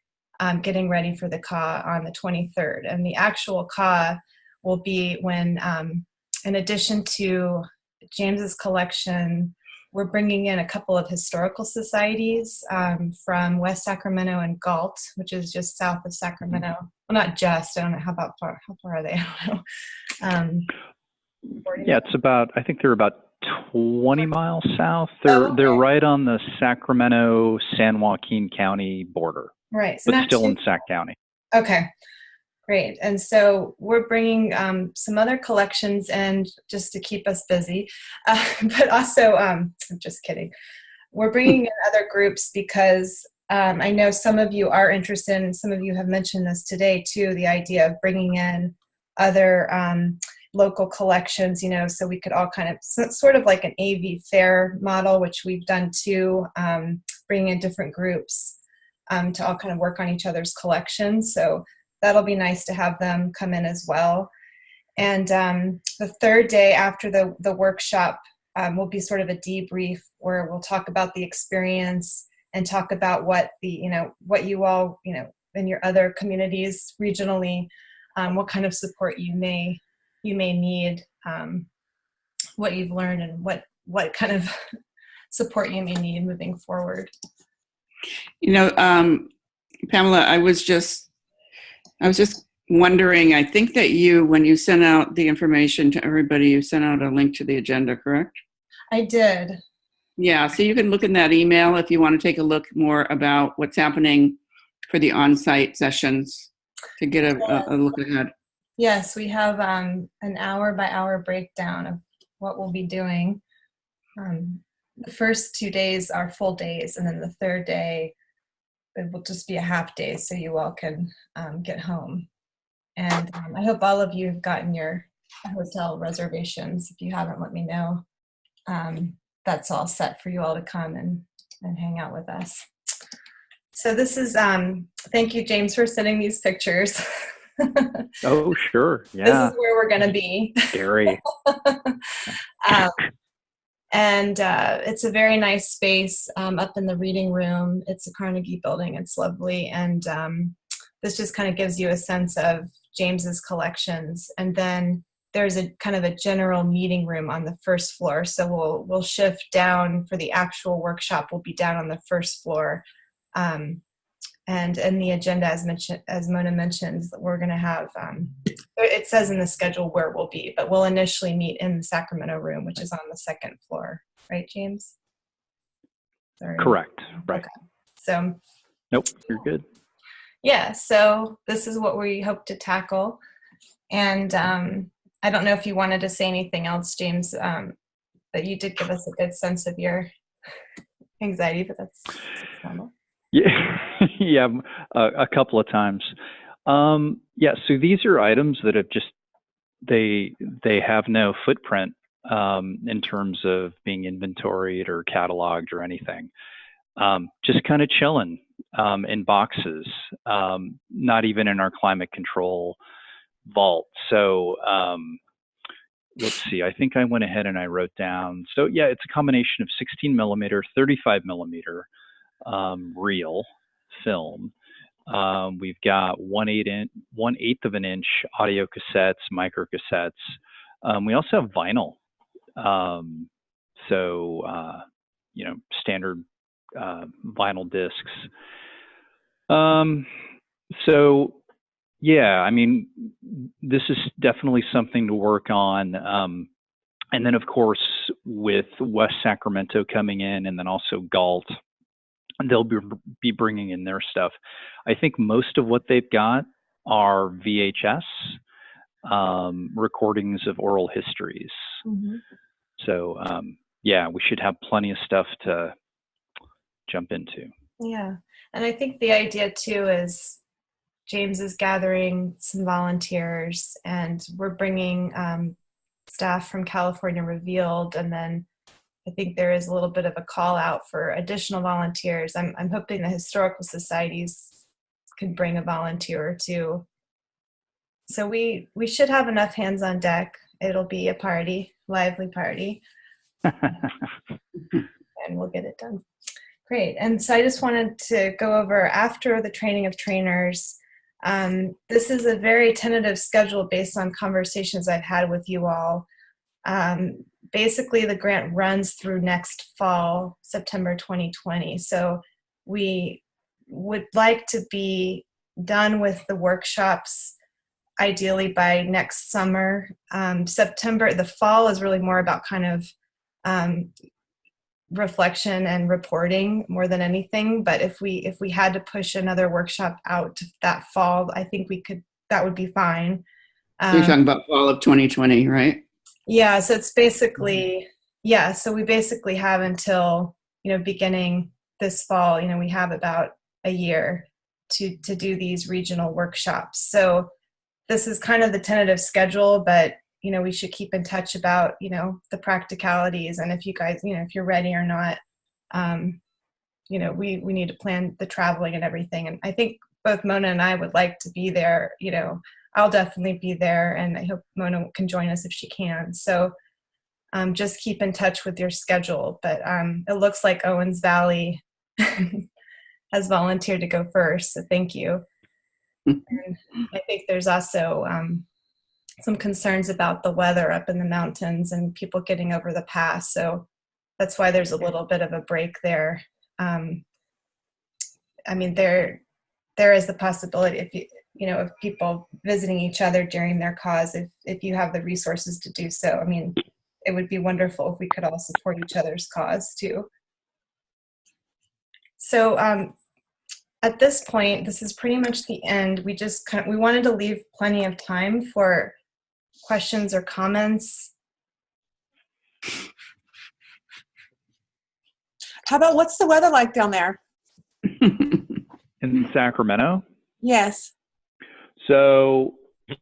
getting ready for the CAW on the 23rd. And the actual CAW will be when, in addition to James's collection, we're bringing in a couple of historical societies from West Sacramento and Galt, which is just south of Sacramento. Well, not just, I don't know, how far are they? I don't know. Yeah, it's about, I think they're about 20 miles south. They're right on the Sacramento-San Joaquin County border. Right. So but still in Sac County. Okay. Great. And so we're bringing some other collections in just to keep us busy, but also, I'm just kidding. We're bringing in other groups because I know some of you are interested, and some of you have mentioned this today too, the idea of bringing in other local collections, so we could all kind of, sort of like an AV fair model, which we've done too, bringing in different groups to all kind of work on each other's collections. So that'll be nice to have them come in as well. And the third day after the workshop will be sort of a debrief where we'll talk about the experience and talk about what what you all, in your other communities regionally, what kind of support you may need, what you've learned, and what kind of support you may need moving forward. Pamela, I was just wondering, I think that when you sent out the information to everybody, you sent out a link to the agenda, correct? I did. Yeah, so you can look in that email if you want to take a look more about what's happening for the on-site sessions to get a look ahead. Yes, we have an hour-by-hour breakdown of what we'll be doing. The first 2 days are full days, and then the third day, it will just be a half day so you all can get home. And I hope all of you have gotten your hotel reservations. If you haven't, let me know. That's all set for you all to come and hang out with us. So this is, thank you, James, for sending these pictures. Oh, sure. This Yeah. is where we're going to be. Scary. And it's a very nice space up in the reading room. It's a Carnegie building. It's lovely. And this just kind of gives you a sense of James's collections. And then there's a kind of a general meeting room on the first floor. So we'll shift down for the actual workshop. We'll be down on the first floor. And in the agenda, as Mona mentioned, we're going to have, it says in the schedule where we'll be, but we'll initially meet in the Sacramento room, which is on the second floor. Right, James? Sorry. Correct. Right. Okay. So. Nope, you're good. Yeah, so this is what we hope to tackle. And I don't know if you wanted to say anything else, James, but you did give us a good sense of your anxiety, but that's normal. Yeah, yeah, a couple of times. Yeah, so these are items that have just they have no footprint in terms of being inventoried or cataloged or anything. Just kind of chilling in boxes, not even in our climate control vault. So let's see, I think I went ahead and I wrote down. So yeah, it's a combination of 16 millimeter, 35 millimeter reel film. We've got 1/8 of an inch audio cassettes, micro cassettes. We also have vinyl. Standard vinyl discs. So yeah, I mean, this is definitely something to work on. And then of course, with West Sacramento coming in and then also GALT, they'll be bringing in their stuff. I think most of what they've got are VHS recordings of oral histories. Mm-hmm. So yeah, we should have plenty of stuff to jump into. Yeah, and I think the idea too is James is gathering some volunteers, and we're bringing staff from California Revealed, and then I think there is a little bit of a call out for additional volunteers. I'm hoping the historical societies can bring a volunteer or two. So we should have enough hands on deck. It'll be a party, lively party, and we'll get it done. Great. And so I just wanted to go over, after the training of trainers, this is a very tentative schedule based on conversations I've had with you all. Basically, the grant runs through next fall, September 2020. So we would like to be done with the workshops ideally by next summer. September, the fall is really more about kind of reflection and reporting more than anything. But if we had to push another workshop out to that fall, I think we could, that would be fine. You're talking about fall of 2020, right? Yeah, so it's basically, yeah, so we basically have until, beginning this fall, we have about a year to do these regional workshops. So this is kind of the tentative schedule, but, we should keep in touch about, the practicalities, and if you guys, if you're ready or not, we need to plan the traveling and everything. And I think both Mona and I would like to be there. I'll definitely be there, and I hope Mona can join us if she can. So just keep in touch with your schedule. But it looks like Owens Valley has volunteered to go first, so thank you. And I think there's also some concerns about the weather up in the mountains and people getting over the pass. So that's why there's a little bit of a break there. I mean, there is the possibility of people visiting each other during their cause, if you have the resources to do so. I mean, it would be wonderful if we could all support each other's cause too. So at this point, this is pretty much the end. We wanted to leave plenty of time for questions or comments. How about, what's the weather like down there? In Sacramento? Yes. So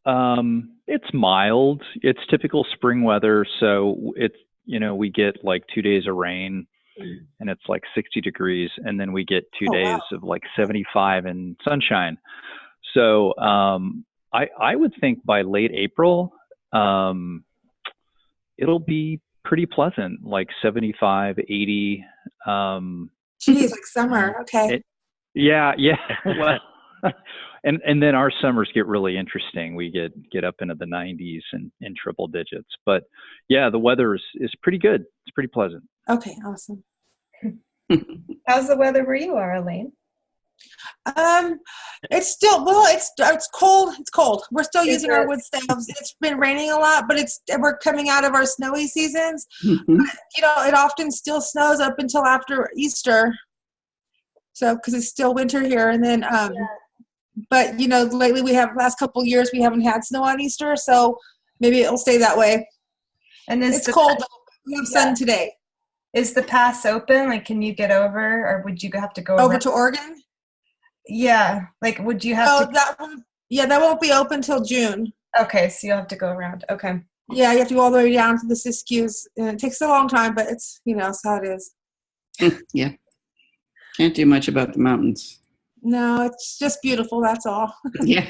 it's mild. It's typical spring weather. So it's, we get like 2 days of rain. and it's like 60 degrees, and then we get 2 Oh, days wow. of like 75 and sunshine. So I would think by late April, it'll be pretty pleasant, like 75, 80. Geez, like summer. Okay. Yeah. Well, and then our summers get really interesting. We get up into the 90s and in triple digits. But yeah, the weather is pretty good. It's pretty pleasant. Okay, awesome. How's the weather where you are, Elaine? It's still, well, it's cold. It's cold. We're still Is using our it- wood staves. It's been raining a lot, but we're coming out of our snowy seasons. Mhm. You know, it often still snows up until after Easter. So, because it's still winter here, and then, but you know, lately last couple of years we haven't had snow on Easter, so maybe it'll stay that way. And It's cold. Though. We have sun today. Is the pass open? Like, can you get over, or would you have to go Over around? to Oregon? Yeah. Like, would you have Oh, to? that won't be open till June. Okay, so you'll have to go around. Okay. Yeah, you have to go all the way down to the Siskiyous, and it takes a long time, but it's, you know, it's how it is. Yeah. Can't do much about the mountains. No, it's just beautiful. That's all. Yeah.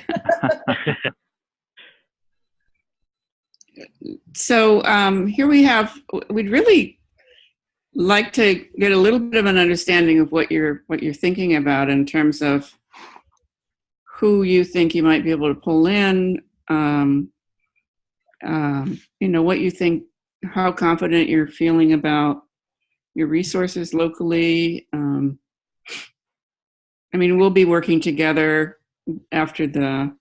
So here we'd really like to get a little bit of an understanding of what you're thinking about in terms of who you think you might be able to pull in, you know, what you think, how confident you're feeling about your resources locally. I mean, we'll be working together after the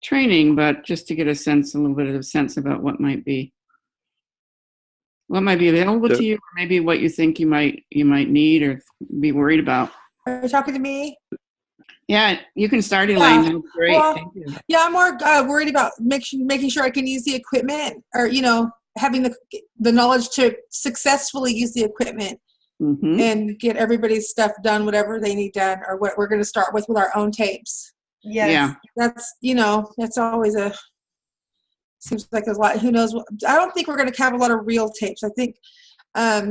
training, but just to get a little bit of a sense about what might be available to you, or maybe what you think you might need or be worried about. Are you talking to me? Yeah, you can start, Elaine. Yeah. That's great. Well, Thank you. Yeah, I'm more worried about making sure I can use the equipment, or, you know, having the knowledge to successfully use the equipment. Mm-hmm. And get everybody's stuff done, whatever they need done, or what we're going to start with our own tapes. Yes. Yeah. That's, you know, that's always seems like there's a lot. Who knows? I don't think we're going to have a lot of real tapes. I think a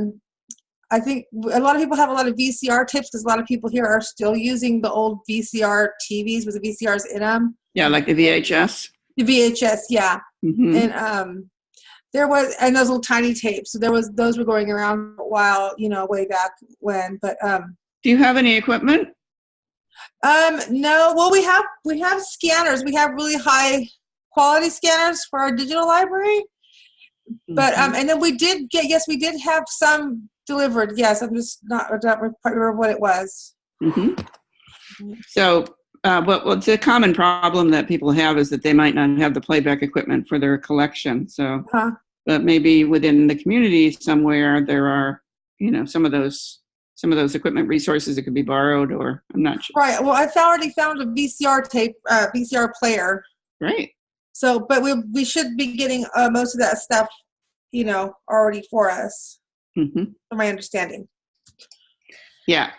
lot of people have a lot of VCR tapes, because a lot of people here are still using the old VCR TVs with the VCRs in them. Yeah, like the VHS. The VHS, yeah. Mm-hmm. And and those little tiny tapes. So those were going around for a while, you know, way back when. But do you have any equipment? No. Well, we have scanners. We have really high quality scanners for our digital library. But and then we did have some delivered. Yes, I'm just I don't remember what it was. Mm-hmm. So, what's a common problem that people have is that they might not have the playback equipment for their collection. So, but maybe within the community somewhere there are, you know, some of those equipment resources that could be borrowed, or I'm not sure. Right. Well, I've already found a VCR tape, VCR player. Great. So, but we should be getting most of that stuff, you know, already for us. Mm-hmm. From my understanding. Yeah.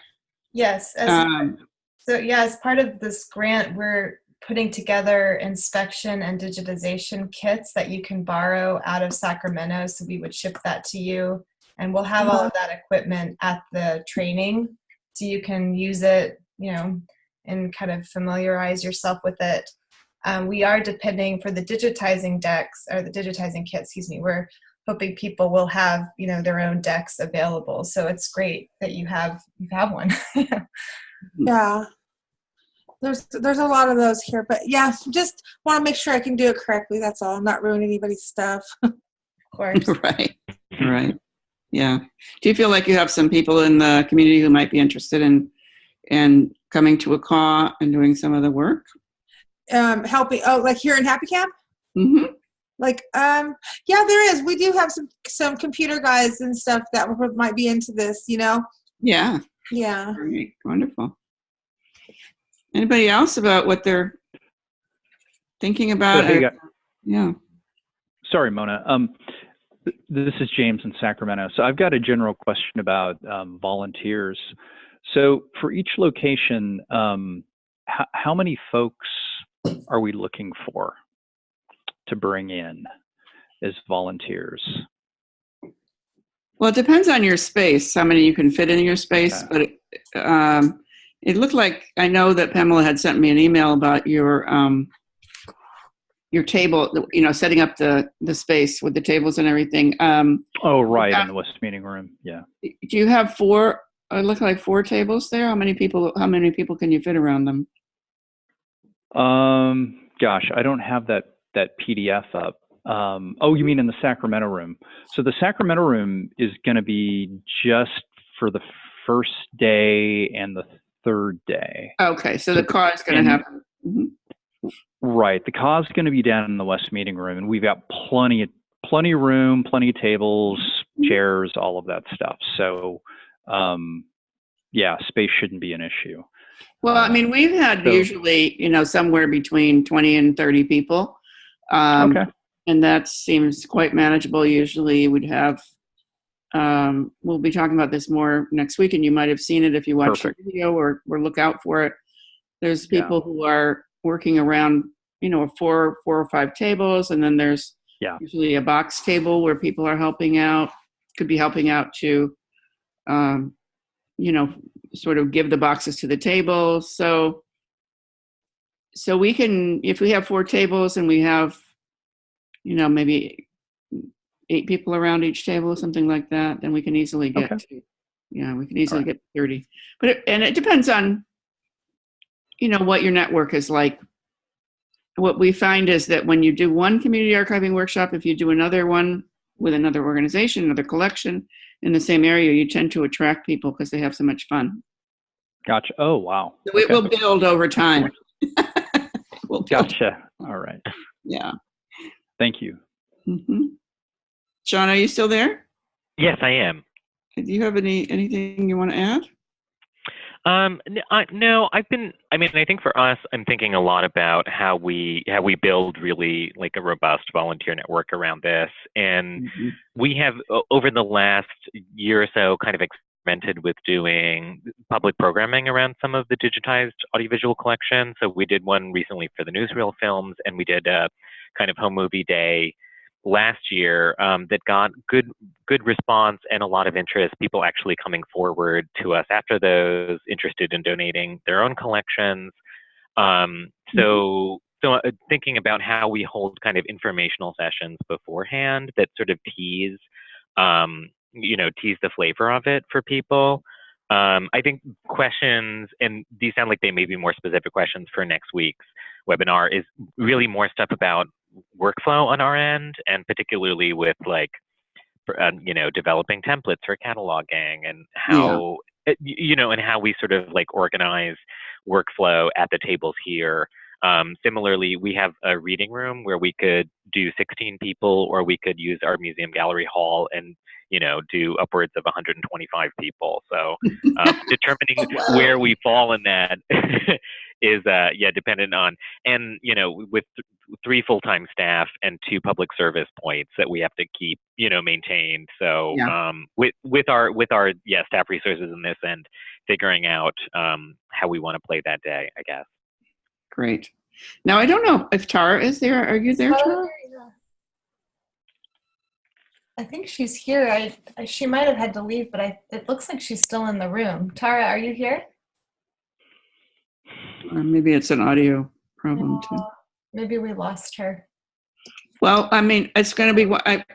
Yes. As part of this grant, we're putting together inspection and digitization kits that you can borrow out of Sacramento. So we would ship that to you, and we'll have all of that equipment at the training, so you can use it, you know, and kind of familiarize yourself with it. We are depending for the digitizing kits, we're hoping people will have, you know, their own decks available. So it's great that you have one. Yeah. There's a lot of those here, but yeah, just want to make sure I can do it correctly. That's all. Not ruin anybody's stuff. Of course. Right. Yeah. Do you feel like you have some people in the community who might be interested in coming to a CAW and doing some of the work? Helping. Oh, like here in Happy Camp? Mm-hmm. Like, yeah, there is. We do have some computer guys and stuff that might be into this, you know? Yeah. Yeah. Great. Wonderful. Anybody else about what they're thinking about? Yeah. Sorry, Mona. This is James in Sacramento. So I've got a general question about volunteers. So for each location, how many folks are we looking for to bring in as volunteers? Well, it depends on your space, how many you can fit in your space. Okay. But it looked like, I know that Pamela had sent me an email about your table, setting up the space with the tables and everything. Oh, right, in the West Meeting Room. Yeah. Do you have four? It looked like 4 tables there. How many people can you fit around them? Gosh, I don't have that PDF up. Oh, you mean in the Sacramento room? So the Sacramento room is going to be just for the first day and the third day. Okay, so the CAW is going to happen. Mm-hmm. Right, the CAW is going to be down in the West Meeting Room, and we've got plenty of room, plenty of tables, chairs, all of that stuff. So, yeah, space shouldn't be an issue. Well, I mean, we've had usually, somewhere between 20 and 30 people. Okay. And that seems quite manageable. Usually we'd have, we'll be talking about this more next week, and you might have seen it if you watch the video or look out for it. There's people who are working around, 4 or 5 tables, and then there's usually a box table where people are helping out, could be helping out to, sort of give the boxes to the table. So we can, if we have 4 tables and we have, maybe 8 people around each table, something like that, then we can easily get get 30. But it depends on, what your network is like. What we find is that when you do one community archiving workshop, if you do another one with another organization, another collection in the same area, you tend to attract people because they have so much fun. Gotcha. Oh, wow. So it will build over time. Gotcha. All right. Yeah. Thank you. Mm-hmm. Sean, are you still there? Yes, I am. Do you have anything you want to add? No, I think for us, I'm thinking a lot about how we build really like a robust volunteer network around this. And we have, over the last year or so, kind of experimented with doing public programming around some of the digitized audiovisual collections. So we did one recently for the newsreel films, and we did a kind of home movie day last year that got good response and a lot of interest, people actually coming forward to us after those, interested in donating their own collections. So thinking about how we hold kind of informational sessions beforehand that sort of tease the flavor of it for people. I think questions, and these sound like they may be more specific questions for next week's webinar, is really more stuff about workflow on our end, and particularly with developing templates for cataloging, and how and how we sort of like organize workflow at the tables here. Similarly, we have a reading room where we could do 16 people, or we could use our museum gallery hall and do upwards of 125 people. So determining where we fall in that is dependent on, and with 3 full-time staff and 2 public service points that we have to keep maintained. So with our staff resources in this, and figuring out how we want to play that day, I guess. Great. Now, I don't know if Tara is there. Are you there, Tara? I think she's here. She might have had to leave, but it looks like she's still in the room. Tara, are you here? Or maybe it's an audio problem too. Maybe we lost her. Well, I mean, it's going to be,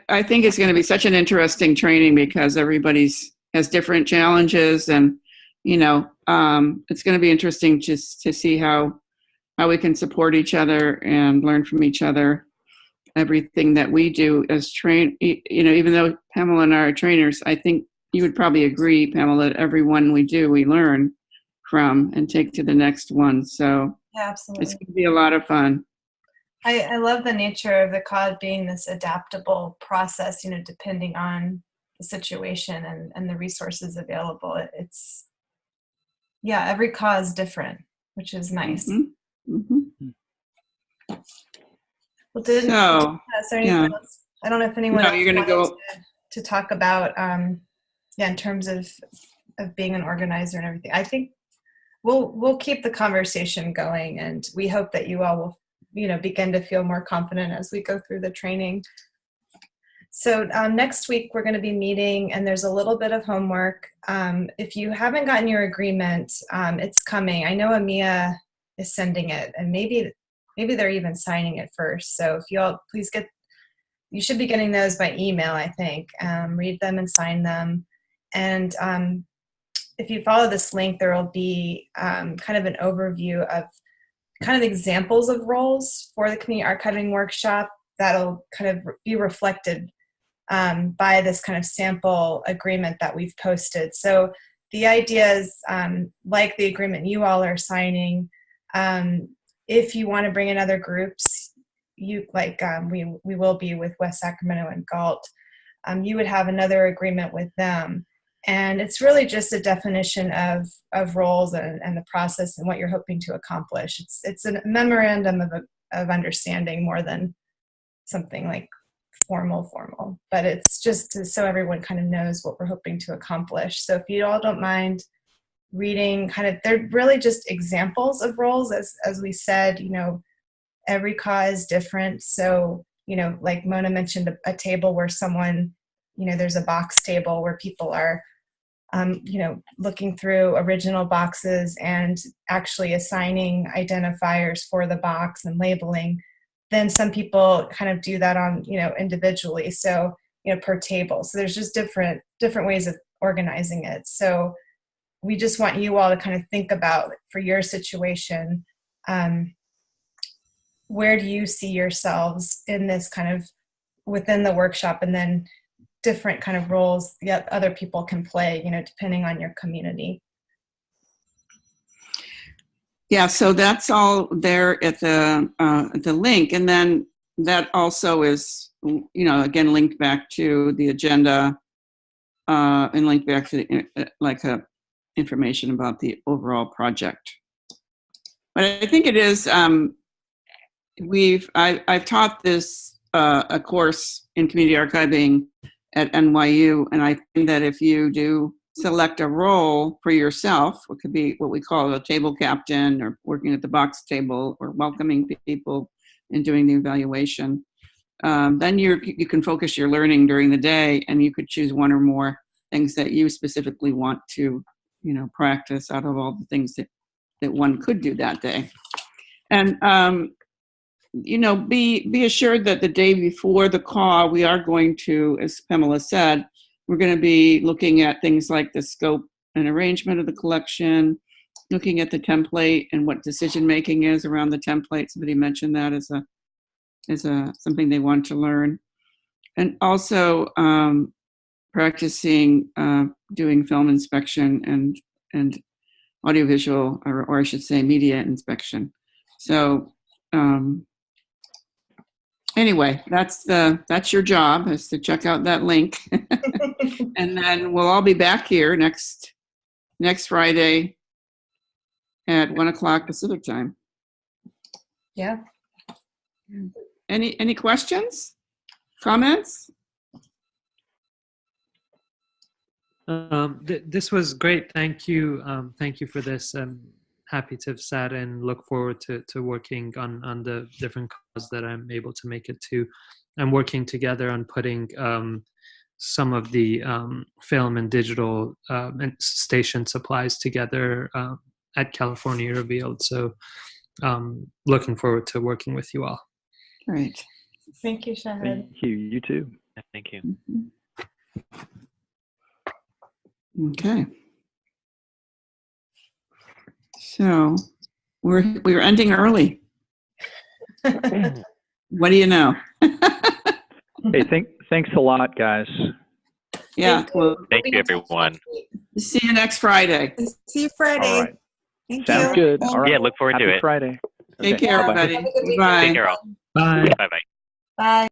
I think it's going to be such an interesting training because everybody's has different challenges, and, it's going to be interesting just to see how we can support each other and learn from each other. Everything that we do as even though Pamela and I are trainers, I think you would probably agree, Pamela, that everyone we do, we learn from and take to the next one. So absolutely, it's going to be a lot of fun. I love the nature of the CAWTOT being this adaptable process, depending on the situation and the resources available. It's, every CAWTOT is different, which is nice. Mm-hmm. Mm-hmm. Well, is there anything else? I don't know if anyone else you're wanted to talk about, in terms of being an organizer and everything. I think we'll keep the conversation going, and we hope that you all will, begin to feel more confident as we go through the training. So next week we're going to be meeting, and there's a little bit of homework. If you haven't gotten your agreement, it's coming. I know Amia is sending it, and maybe they're even signing it first. So if you all please you should be getting those by email, I think. Read them and sign them. And if you follow this link, there will be kind of an overview of kind of examples of roles for the community archiving workshop that'll kind of be reflected by this kind of sample agreement that we've posted. So the idea is, like the agreement you all are signing, if you want to bring in other groups, we will be with West Sacramento and GALT, you would have another agreement with them. And it's really just a definition of roles and the process and what you're hoping to accomplish. It's a memorandum of understanding more than something like formal, but it's just so everyone kind of knows what we're hoping to accomplish. So if you all don't mind reading, they're really just examples of roles. As we said, every CAW is different. So, like Mona mentioned, a table where someone, there's a box table where people are, looking through original boxes and actually assigning identifiers for the box and labeling. Then some people kind of do that on, individually. So, per table. So there's just different ways of organizing it. So we just want you all to kind of think about, for your situation, where do you see yourselves in this kind of within the workshop, and then different kind of roles that other people can play, depending on your community. Yeah, so that's all there at the link, and then that also is, again, linked back to the agenda, and linked back to information about the overall project. But I think it is. I've taught this a course in community archiving at NYU, and I think that if you do select a role for yourself, it could be what we call a table captain, or working at the box table, or welcoming people and doing the evaluation, then you can focus your learning during the day, and you could choose one or more things that you specifically want to, practice out of all the things that one could do that day. And be assured that the day before the call, we are going to, as Pamela said, we're going to be looking at things like the scope and arrangement of the collection, looking at the template and what decision making is around the template. Somebody mentioned that as something they want to learn, and also practicing doing film inspection and audiovisual, or I should say, media inspection. So. Anyway, that's your job, is to check out that link. And then we'll all be back here next Friday at 1:00 Pacific time. Yeah. Any questions? Comments? This was great. Thank you. Thank you for this. Happy to have sat and look forward to working on the different causes that I'm able to make it to. I'm working together on putting some of the film and digital and station supplies together at California Revealed. So looking forward to working with you all. Great. Thank you, Shahid. Thank you. You too. Thank you. Okay. So we're ending early. What do you know? Hey, thanks a lot, guys. Yeah. Well, Thank you, everyone. see you next Friday. See you Friday. All right. Thank Sounds you. good. All right. Yeah, look forward to Happy it. Friday. Take Okay, care, bye-bye. everybody. Have a good weekend. Bye. Take care all. Bye. Bye-bye. Bye.